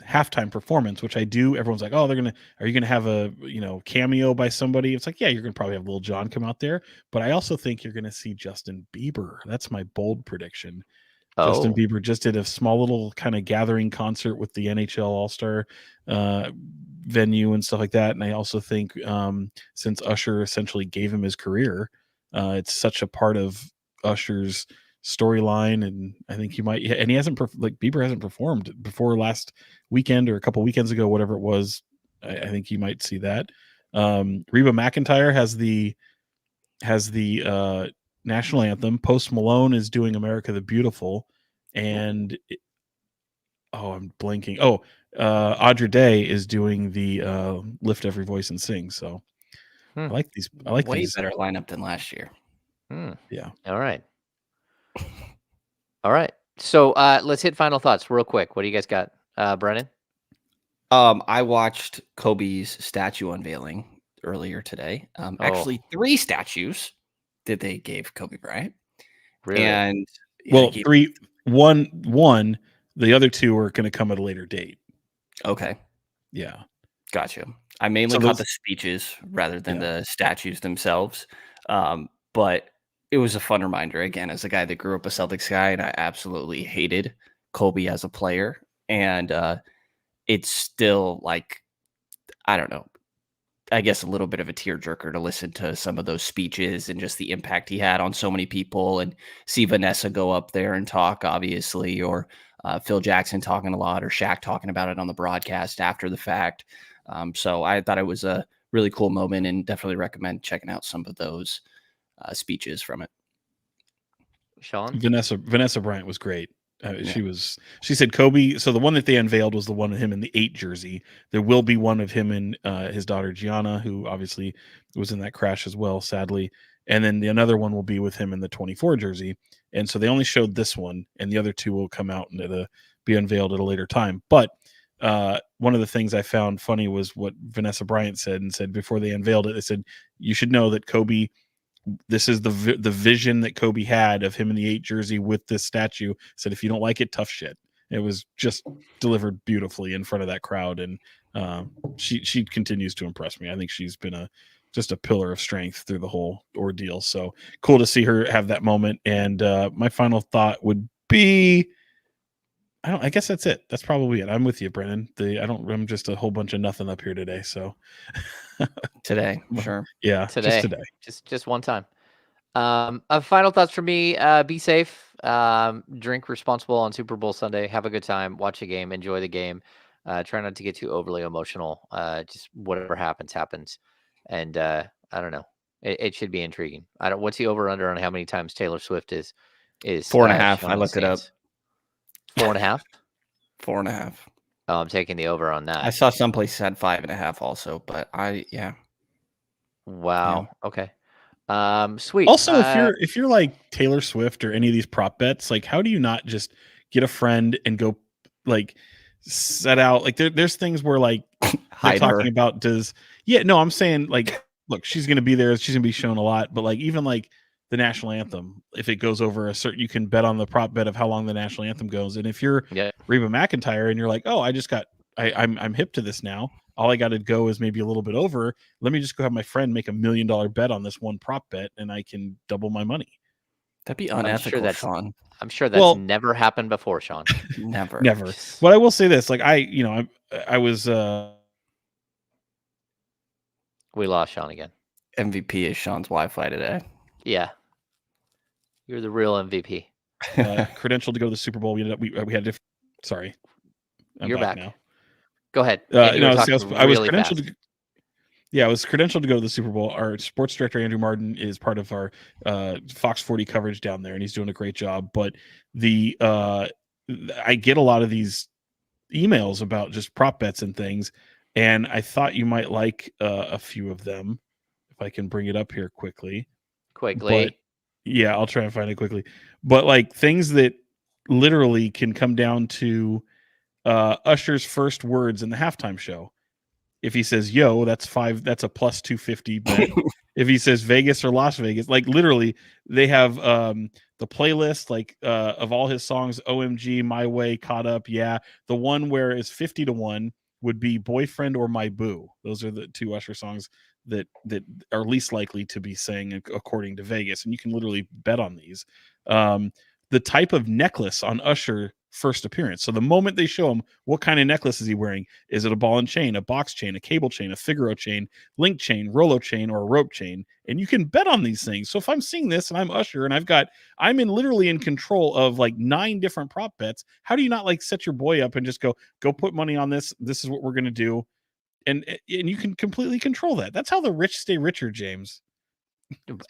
halftime performance, which I do. Everyone's like, are you gonna have a cameo by somebody? It's like, yeah, you're gonna probably have Lil Jon come out there, but I also think you're gonna see Justin Bieber. That's my bold prediction. Justin Bieber just did a small little kind of gathering concert with the NHL All-Star venue and stuff like that. And I also think since Usher essentially gave him his career, it's such a part of Usher's storyline, and I think he might. And he hasn't Bieber hasn't performed before last weekend or a couple weekends ago, whatever it was. I think you might see that. Reba McEntire has the national anthem. Post Malone is doing America the Beautiful, and I'm blanking. Audra Day is doing the Lift Every Voice and Sing. So I like these. I like way these. better lineup than last year. Yeah. All right. So let's hit final thoughts real quick. What do you guys got, Brennan? I watched Kobe's statue unveiling earlier today. Actually, 3 statues that they gave Kobe Bryant. Really? And 3, one. The other 2 are going to come at a later date. Okay. Yeah. Gotcha. I mainly caught the speeches rather than the statues themselves. But it was a fun reminder, again, as a guy that grew up a Celtics guy, and I absolutely hated Kobe as a player. And it's still like, I don't know, I guess a little bit of a tearjerker to listen to some of those speeches and just the impact he had on so many people, and see Vanessa go up there and talk, obviously, or Phil Jackson talking a lot, or Shaq talking about it on the broadcast after the fact. So I thought it was a really cool moment, and definitely recommend checking out some of those speeches from it. Sean? Vanessa Bryant was great. She said Kobe. So the one that they unveiled was the one of him in the 8 jersey. There will be one of him and his daughter Gianna, who obviously was in that crash as well, sadly. And then another one will be with him in the 24 jersey. And so they only showed this one, and the other 2 will come out and be unveiled at a later time. But one of the things I found funny was what Vanessa Bryant said before they unveiled it. They said, you should know that Kobe this is the vision that Kobe had of him in the 8 jersey with this statue. Said, if you don't like it, tough shit. It was just delivered beautifully in front of that crowd, and she continues to impress me. I think she's been just a pillar of strength through the whole ordeal. So cool to see her have that moment. And my final thought would be, I guess that's it. That's probably it. I'm with you, Brennan. I'm just a whole bunch of nothing up here today. So today, sure. Yeah, today. just today. Just one time. Final thoughts for me, be safe, drink responsible on Super Bowl Sunday, have a good time, watch a game, enjoy the game, try not to get too overly emotional, just whatever happens. And, I don't know, it should be intriguing. What's the over under on how many times Taylor Swift is 4.5. I looked it up. 4.5? 4.5. Oh, I'm taking the over on that. I saw some places had 5.5 also, but Wow. Yeah. Okay. Sweet. Also, if you're like Taylor Swift or any of these prop bets, like, how do you not just get a friend and go like set out? Like there's things where like they're talking about I'm saying like, look, she's going to be there. She's going to be shown a lot, but like, even like the national anthem, if it goes over a certain, you can bet on the prop bet of how long the national anthem goes. And if you're Reba McEntire and you're like, oh, I'm hip to this now. All I got to go is maybe a little bit over. Let me just go have my friend make $1 million bet on this one prop bet, and I can double my money. That'd be unethical, Sean. I'm sure that's never happened before, Sean. Never. But I will say this: like I was. We lost Sean again. MVP is Sean's Wi-Fi today. Yeah, you're the real MVP. Credentialed to go to the Super Bowl. We had different. Sorry, you're back now. Go ahead. I was credentialed. I was credentialed to go to the Super Bowl. Our sports director, Andrew Martin, is part of our Fox 40 coverage down there, and he's doing a great job. But I get a lot of these emails about just prop bets and things, and I thought you might like a few of them. If I can bring it up here quickly. But, yeah, I'll try and find it quickly. But like things that literally can come down to Usher's first words in the halftime show. If he says "yo," that's a plus 250 bet. If he says Vegas or Las Vegas, like literally they have the playlist like of all his songs, OMG, My Way, Caught Up, yeah. The one where it's 50-1 would be Boyfriend or My Boo. Those are the two Usher songs that are least likely to be sang according to Vegas, and you can literally bet on these. The type of necklace on Usher first appearance. So the moment they show him, what kind of necklace is he wearing? Is it a ball and chain, a box chain, a cable chain, a Figaro chain, link chain, Rolo chain, or a rope chain? And you can bet on these things. So if I'm seeing this and I'm Usher and I'm literally in control of like 9 different prop bets, how do you not like set your boy up and just go put money on this? This is what we're going to do. And you can completely control that. That's how the rich stay richer, James.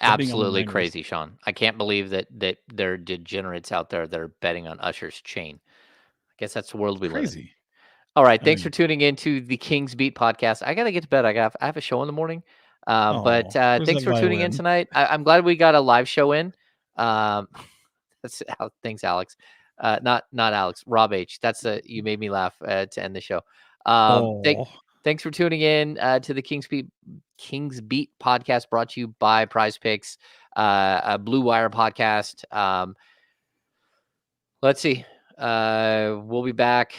Absolutely crazy, Sean. I can't believe that there are degenerates out there that are betting on Usher's chain. I guess that's the world we live in. All right. Thanks for tuning in to the Kings Beat podcast. I got to get to bed. I have a show in the morning. But thanks for tuning in tonight. I'm glad we got a live show in. Thanks, Alex. Not Alex, Rob H. You made me laugh to end the show. Thanks for tuning in to the Kings Beat podcast, brought to you by Prize Picks, a Blue Wire podcast. Let's see. We'll be back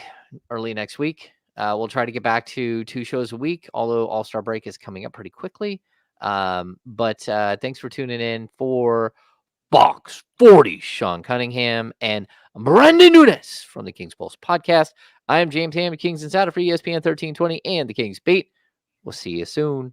early next week. We'll try to get back to 2 shows a week, although All-Star break is coming up pretty quickly. But thanks for tuning in for Fox 40, Sean Cunningham and Brenden Nunes from the Kings Pulse podcast. I am James Ham, Kings Insider for ESPN 1320 and the Kings Beat. We'll see you soon.